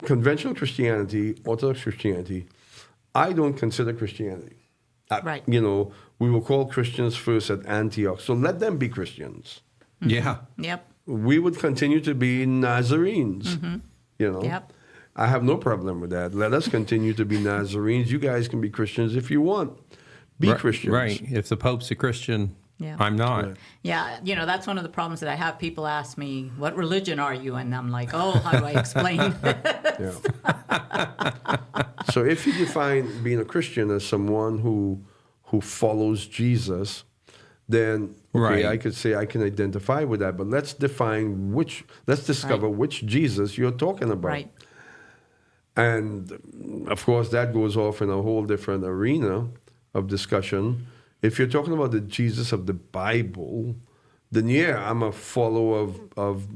conventional Christianity, Orthodox Christianity, I don't consider Christianity. Right. We will call Christians first at Antioch. So let them be Christians. Yeah. Yep. We would continue to be Nazarenes. Yep. I have no problem with that. Let us continue to be Nazarenes. You guys can be Christians if you want. Be Christians. Right. If the Pope's a Christian, Yeah. I'm not. Right. Yeah, that's one of the problems that I have. People ask me, what religion are you? And I'm like, oh, how do I explain this? Yeah. So if you define being a Christian as someone who follows Jesus, then Right. I could say I can identify with that. But let's discover which Jesus you're talking about. Right. And of course, that goes off in a whole different arena of discussion. If you're talking about the Jesus of the Bible, then I'm a follower of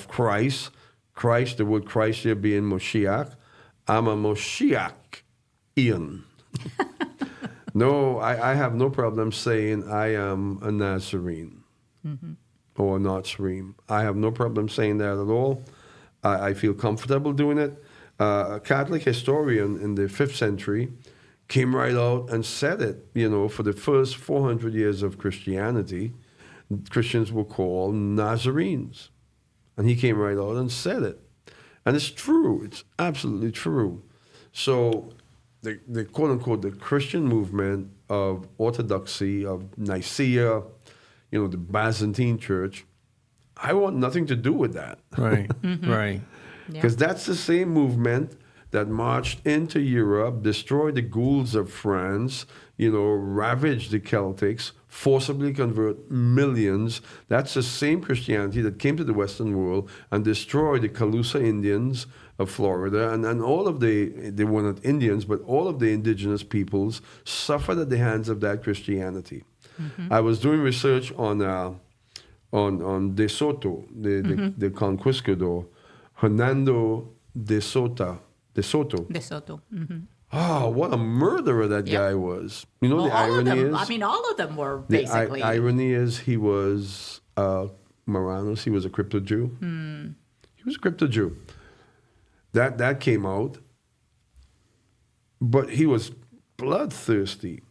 Christ. Christ, the word Christ here being Moshiach. I'm a Moshiach-ian. No, I have no problem saying I am a Nazarene or a Nazarene. I have no problem saying that at all. I feel comfortable doing it. A Catholic historian in the 5th century came right out and said it. For the first 400 years of Christianity, Christians were called Nazarenes. And he came right out and said it. And it's true. It's absolutely true. So the quote-unquote, the Christian movement of Orthodoxy, of Nicaea, the Byzantine Church, I want nothing to do with that. Right. Right. Because that's the same movement that marched into Europe, destroyed the Gauls of France, ravaged the Celtics, forcibly convert millions. That's the same Christianity that came to the Western world and destroyed the Calusa Indians of Florida. And all of they were not Indians, but all of the indigenous peoples suffered at the hands of that Christianity. Mm-hmm. I was doing research on De Soto, the conquistador, Hernando de Soto. Mm-hmm. Oh, what a murderer that guy was. The irony is... all of them were basically... The irony is he was Marranos. He was a crypto Jew. He was a crypto Jew. That came out. But he was bloodthirsty.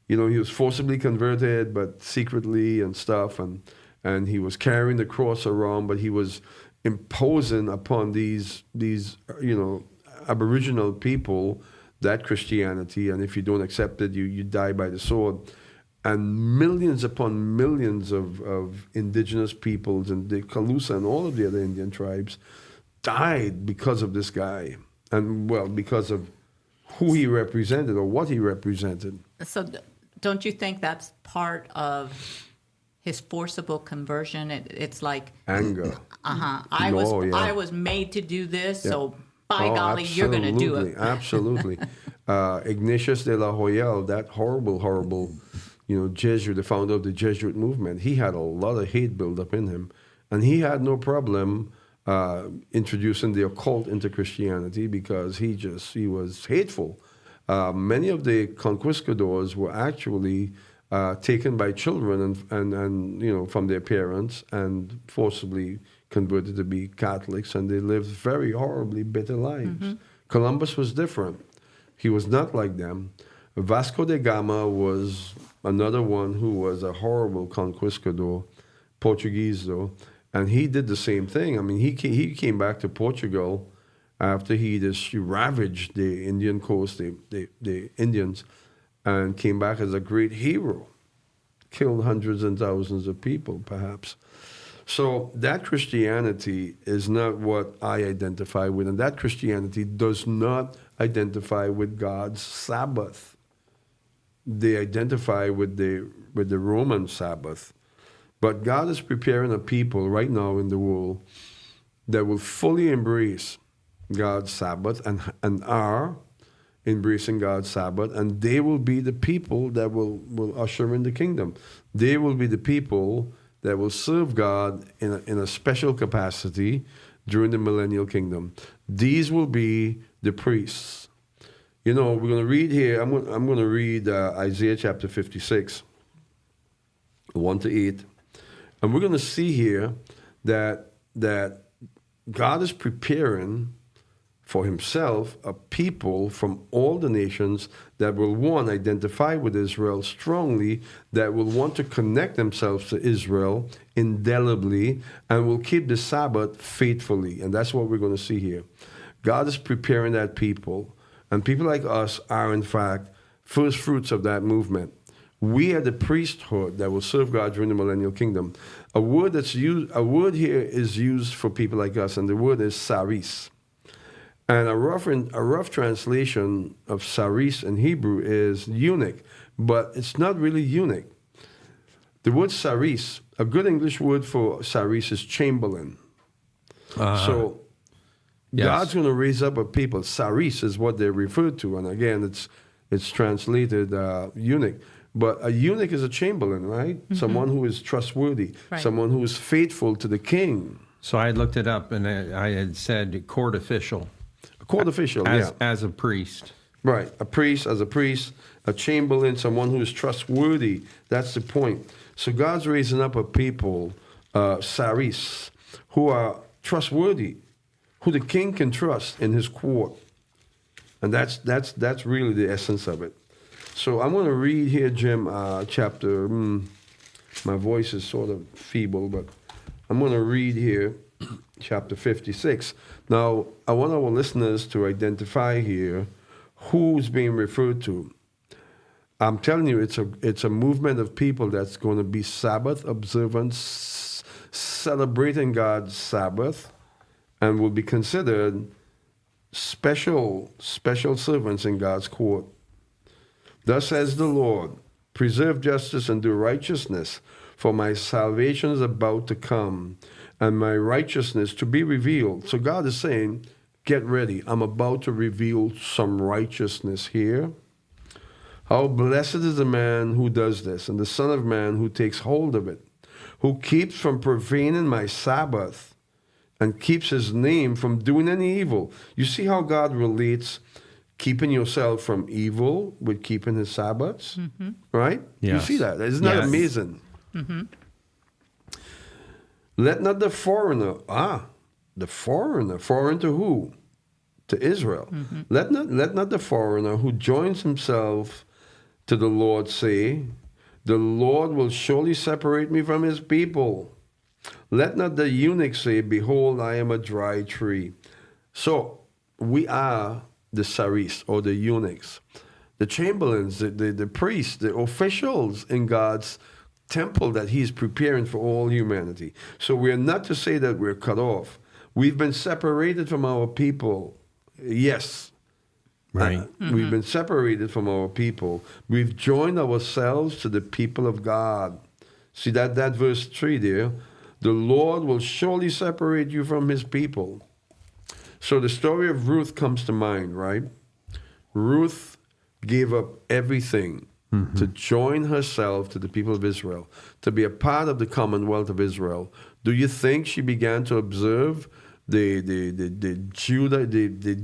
He was forcibly converted, but secretly and stuff. And he was carrying the cross around, but he was imposing upon these Aboriginal people that Christianity, and if you don't accept it, you die by the sword. And millions upon millions of indigenous peoples and the Calusa and all of the other Indian tribes died because of this guy, and because of who he represented or what he represented. So don't you think that's part of his forcible conversion? It's like anger. I was made to do this, so by golly, absolutely. you're going to do it. Absolutely. Ignatius de la Royale, that horrible, Jesuit, the founder of the Jesuit movement, he had a lot of hate built up in him, and he had no problem introducing the occult into Christianity because he was hateful. Many of the conquistadors were actually taken by children and from their parents and forcibly converted to be Catholics, and they lived very horribly bitter lives. Mm-hmm. Columbus was different. He was not like them. Vasco da Gama was another one who was a horrible conquistador, Portuguese though, And he did the same thing. I mean, he came back to Portugal after he just ravaged the Indian coast, the Indians, and came back as a great hero. Killed hundreds and thousands of people, perhaps. So that Christianity is not what I identify with, and that Christianity does not identify with God's Sabbath. They identify with the Roman Sabbath. But God is preparing a people right now in the world that will fully embrace God's Sabbath and are embracing God's Sabbath, and they will be the people that will usher in the kingdom. They will be the people that will serve God in a special capacity during the millennial kingdom. These will be the priests. You know, we're going to read here, I'm going to read Isaiah chapter 56, 1 to 8. And we're going to see here that God is preparing for himself a people from all the nations that will, one, identify with Israel strongly, that will want to connect themselves to Israel indelibly, and will keep the Sabbath faithfully. And that's what we're going to see here. God is preparing that people, and people like us are, in fact, first fruits of that movement. We are the priesthood that will serve God during the millennial kingdom. A word here is used for people like us, and the word is saris. And a rough translation of saris in Hebrew is eunuch, but it's not really eunuch. The word saris, a good English word for saris is chamberlain. So yes. God's going to raise up a people. Saris is what they're referred to, and again, it's translated eunuch. But a eunuch is a chamberlain, right? Mm-hmm. Someone who is trustworthy, right. Someone who is faithful to the king. So I had looked it up, and I had said court official. Court official, as a priest. Right, a priest, a chamberlain, someone who is trustworthy. That's the point. So God's raising up a people, saris, who are trustworthy, who the king can trust in his court. And that's really the essence of it. So I'm going to read here, Jim, chapter, my voice is sort of feeble, but I'm going to read here chapter 56. Now, I want our listeners to identify here who's being referred to. I'm telling you, it's a movement of people that's going to be Sabbath observance, celebrating God's Sabbath, and will be considered special servants in God's court. Thus says the Lord, preserve justice and do righteousness, for my salvation is about to come, and my righteousness to be revealed. So God is saying, get ready. I'm about to reveal some righteousness here. How blessed is the man who does this, and the Son of Man who takes hold of it, who keeps from profaning my Sabbath, and keeps his name from doing any evil. You see how God relates keeping yourself from evil with keeping his Sabbaths? Mm-hmm. Right? Yes. You see that? Isn't that amazing? Mm-hmm. Let not the foreigner, foreign to who? To Israel. Mm-hmm. Let not the foreigner who joins himself to the Lord say, the Lord will surely separate me from his people. Let not the eunuch say, behold, I am a dry tree. So we are the saris, or the eunuchs, the chamberlains, the priests, the officials in God's temple that he's preparing for all humanity. So we're not to say that we're cut off. We've been separated from our people. Yes. Right. Mm-hmm. We've been separated from our people. We've joined ourselves to the people of God. See that verse 3 there? The Lord will surely separate you from his people. So the story of Ruth comes to mind, right? Ruth gave up everything to join herself to the people of Israel, to be a part of the commonwealth of Israel. Do you think she began to observe the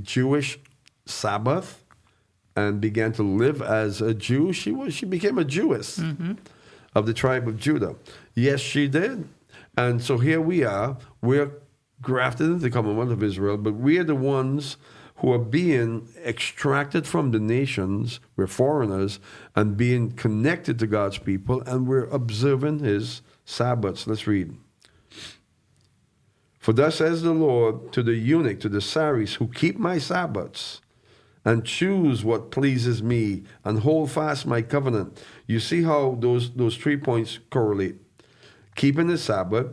Jewish Sabbath and began to live as a Jew? She became a Jewess of the tribe of Judah. Yes, she did. And so here we are. We're grafted into the commonwealth of Israel, but we are the ones who are being extracted from the nations. We're foreigners and being connected to God's people, and we're observing his Sabbaths. Let's read. For thus says the Lord to the eunuch, to the Saris, who keep my Sabbaths, and choose what pleases me, and hold fast my covenant. You see how those 3 points correlate. Keeping the Sabbath,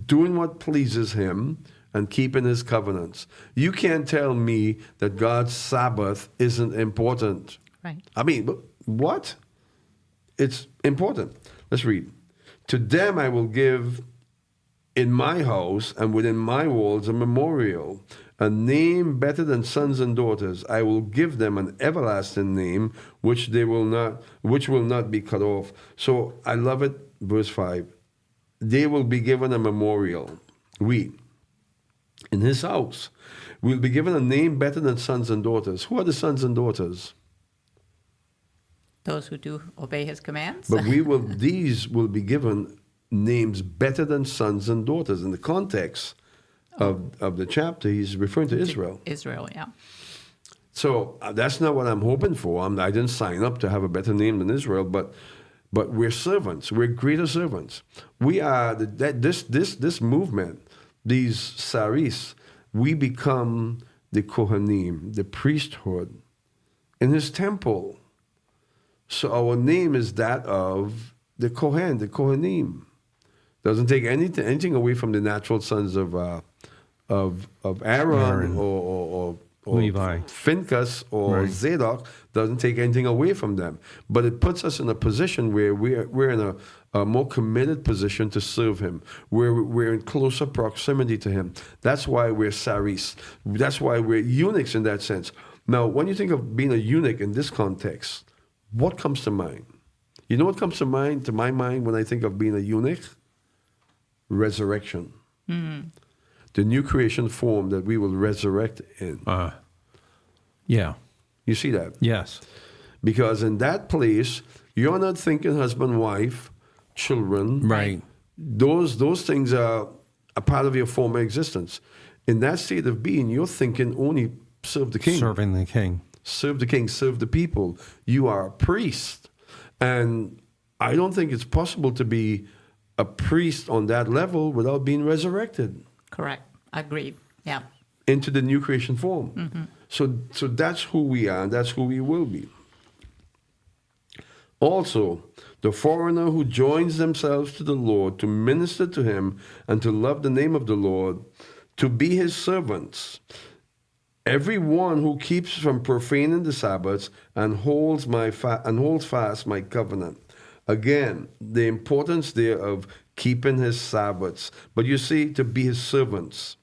doing what pleases him, and keeping his covenants. You can't tell me that God's Sabbath isn't important. Right. I mean, what? It's important. Let's read. To them I will give in my house and within my walls a memorial, a name better than sons and daughters. I will give them an everlasting name which will not be cut off. So I love it. Verse 5. They will be given a memorial. We, in his house, will be given a name better than sons and daughters. Who are the sons and daughters? Those who do obey his commands. But these will be given names better than sons and daughters. In the context of the chapter, he's referring to Israel. Israel, yeah. So that's not what I'm hoping for. I didn't sign up to have a better name than Israel, but we're servants. We're greater servants. We are this movement, these Saris. We become the Kohanim, the priesthood, in his temple. So our name is that of the Kohen, the Kohanim. Doesn't take anything away from the natural sons of Aaron or Levi, Phinehas or Zadok. Doesn't take anything away from them, but it puts us in a position where we're in a more committed position to serve him. We're in closer proximity to him. That's why we're Saris. That's why we're eunuchs in that sense. Now, when you think of being a eunuch in this context, what comes to mind? You know what comes to my mind when I think of being a eunuch? Resurrection. Mm-hmm. The new creation form that we will resurrect in. Yeah. You see that? Yes. Because in that place, you're not thinking husband, wife, children. Right. Those things are a part of your former existence. In that state of being, you're thinking only serve the king. Serving the king. Serve the king, serve the people. You are a priest. And I don't think it's possible to be a priest on that level without being resurrected. Correct. Agreed. Yeah. Into the new creation form. Mm-hmm. So that's who we are, and that's who we will be. Also, the foreigner who joins themselves to the Lord to minister to him and to love the name of the Lord, to be his servants. Everyone who keeps from profaning the Sabbaths and holds fast my covenant. Again, the importance there of keeping his Sabbaths. But you see, to be his servants.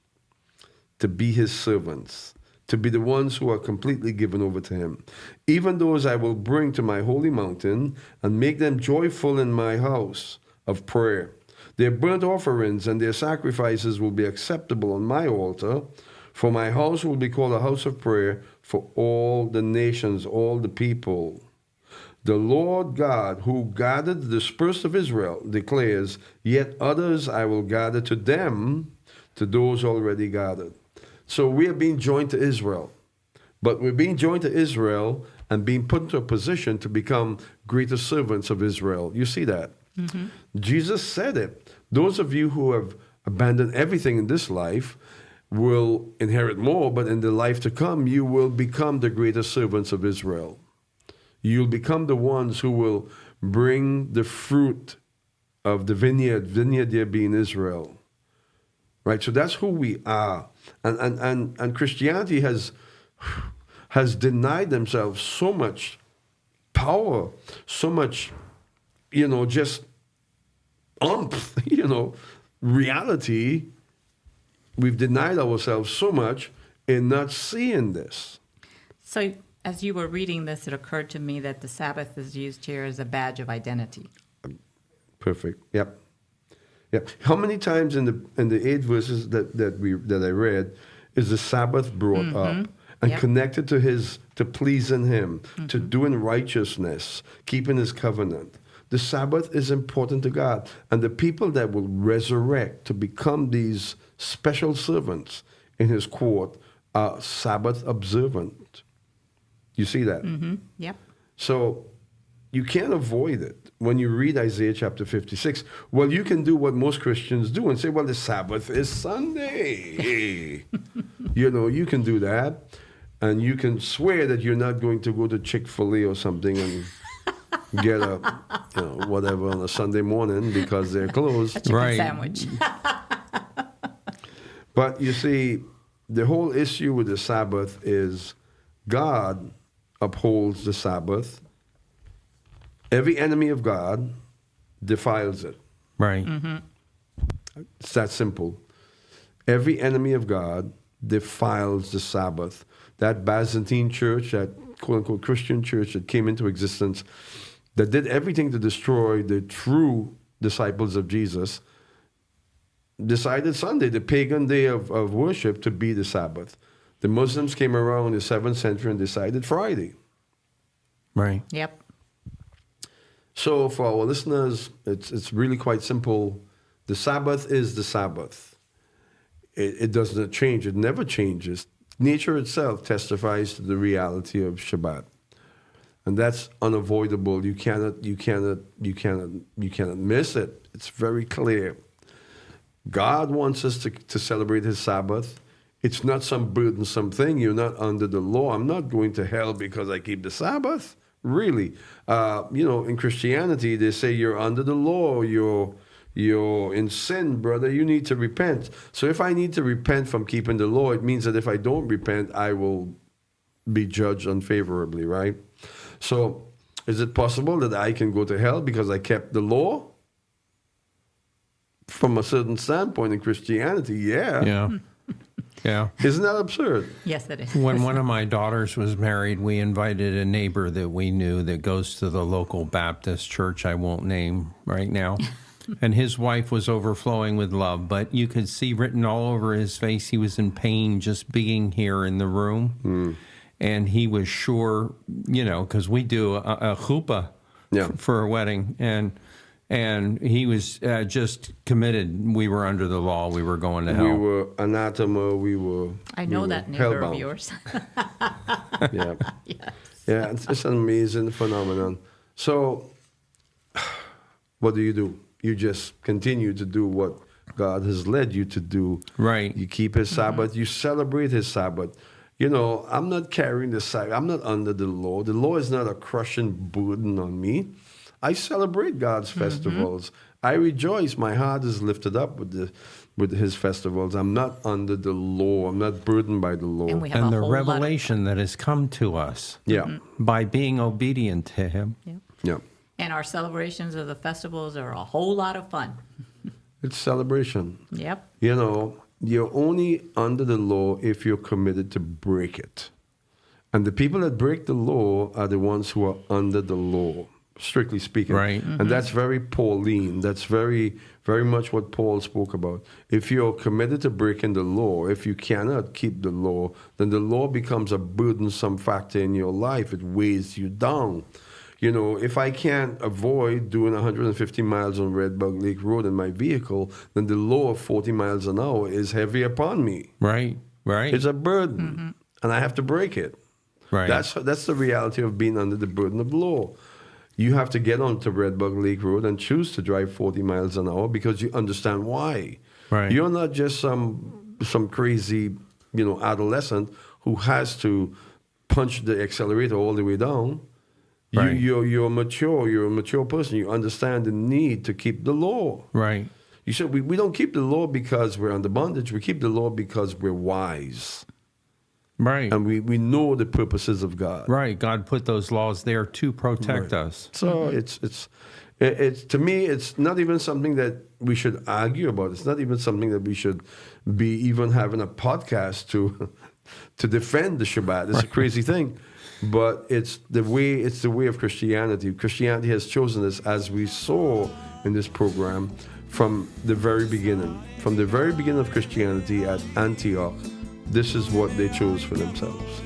To be his servants. To be the ones who are completely given over to him. Even those I will bring to my holy mountain and make them joyful in my house of prayer. Their burnt offerings and their sacrifices will be acceptable on my altar. For my house will be called a house of prayer for all the nations, all the people. The Lord God, who gathered the dispersed of Israel, declares, yet others I will gather to them, to those already gathered. So we are being joined to Israel. But we're being joined to Israel and being put into a position to become greater servants of Israel. You see that? Mm-hmm. Jesus said it. Those of you who have abandoned everything in this life will inherit more, but in the life to come, you will become the greater servants of Israel. You'll become the ones who will bring the fruit of the vineyard there being Israel. Right? So that's who we are. And Christianity has denied themselves so much power, so much, just reality. We've denied ourselves so much in not seeing this. So as you were reading this, it occurred to me that the Sabbath is used here as a badge of identity. Perfect. Yep. How many times in the 8 verses that I read is the Sabbath brought up and connected to pleasing him, to doing righteousness, keeping his covenant? The Sabbath is important to God, and the people that will resurrect to become these special servants in his court are Sabbath observant. You see that? Mm-hmm. Yep. So you can't avoid it when you read Isaiah chapter 56. Well, you can do what most Christians do and say, well, the Sabbath is Sunday. You can do that. And you can swear that you're not going to go to Chick-fil-A or something and get a, whatever on a Sunday morning because they're closed. A chicken sandwich. But you see, the whole issue with the Sabbath is God upholds the Sabbath. Every enemy of God defiles it. Right. Mm-hmm. It's that simple. Every enemy of God defiles the Sabbath. That Byzantine church, that quote-unquote Christian church that came into existence, that did everything to destroy the true disciples of Jesus, decided Sunday, the pagan day of worship, to be the Sabbath. The Muslims came around in the 7th century and decided Friday. Right. Yep. So for our listeners, it's really quite simple. The Sabbath is the Sabbath. It does not change. It never changes. Nature itself testifies to the reality of Shabbat. And that's unavoidable. You cannot miss it. It's very clear. God wants us to celebrate his Sabbath. It's not some burdensome thing. You're not under the law. I'm not going to hell because I keep the Sabbath. Really. In Christianity, they say you're under the law. You're in sin, brother. You need to repent. So if I need to repent from keeping the law, it means that if I don't repent, I will be judged unfavorably, right? So is it possible that I can go to hell because I kept the law? From a certain standpoint in Christianity, yeah. Yeah. Yeah. Isn't that absurd? Yes, it is. When one of my daughters was married, we invited a neighbor that we knew that goes to the local Baptist church I won't name right now. And his wife was overflowing with love, but you could see written all over his face he was in pain just being here in the room. And he was sure, because we do a chuppah for a wedding, and he was just committed. We were under the law. We were going to hell. We were anathema. I know that neighbor of yours. Yeah. Yes. Yeah, it's an amazing phenomenon. So what do? You just continue to do what God has led you to do. Right. You keep his Sabbath. You celebrate his Sabbath. I'm not carrying the Sabbath. I'm not under the law. The law is not a crushing burden on me. I celebrate God's festivals. I rejoice. My heart is lifted up with his festivals. I'm not under the law. I'm not burdened by the law. And we have and a the whole revelation that has come to us by being obedient to him. Yeah. And our celebrations of the festivals are a whole lot of fun. It's celebration. Yep. You're only under the law if you're committed to break it. And the people that break the law are the ones who are under the law, strictly speaking. Right. And that's very Pauline. That's very, very much what Paul spoke about. If you're committed to breaking the law, if you cannot keep the law, then the law becomes a burdensome factor in your life. It weighs you down. If I can't avoid doing 150 miles on Red Bug Lake Road in my vehicle, then the law of 40 miles an hour is heavy upon me. Right. It's a burden, and I have to break it. Right. That's the reality of being under the burden of law. You have to get onto Red Bug Lake Road and choose to drive 40 miles an hour because you understand why. Right. You're not just some crazy, adolescent who has to punch the accelerator all the way down. Right. You're mature. You're a mature person. You understand the need to keep the law. Right. You said we don't keep the law because we're under bondage. We keep the law because we're wise. Right. And we know the purposes of God. Right. God put those laws there to protect us. So it's to me, it's not even something that we should argue about. It's not even something that we should be even having a podcast to defend the Shabbat. It's a crazy thing. But it's the way of Christianity. Christianity has chosen this, as we saw in this program, from the very beginning. From the very beginning of Christianity at Antioch, this is what they chose for themselves.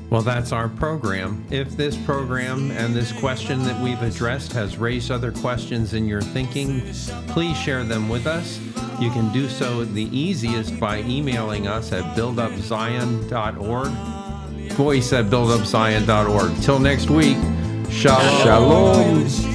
Well, that's our program. If this program and this question that we've addressed has raised other questions in your thinking, please share them with us. You can do so the easiest by emailing us at buildupzion.org. voice@buildupzion.org. Till next week, Shalom.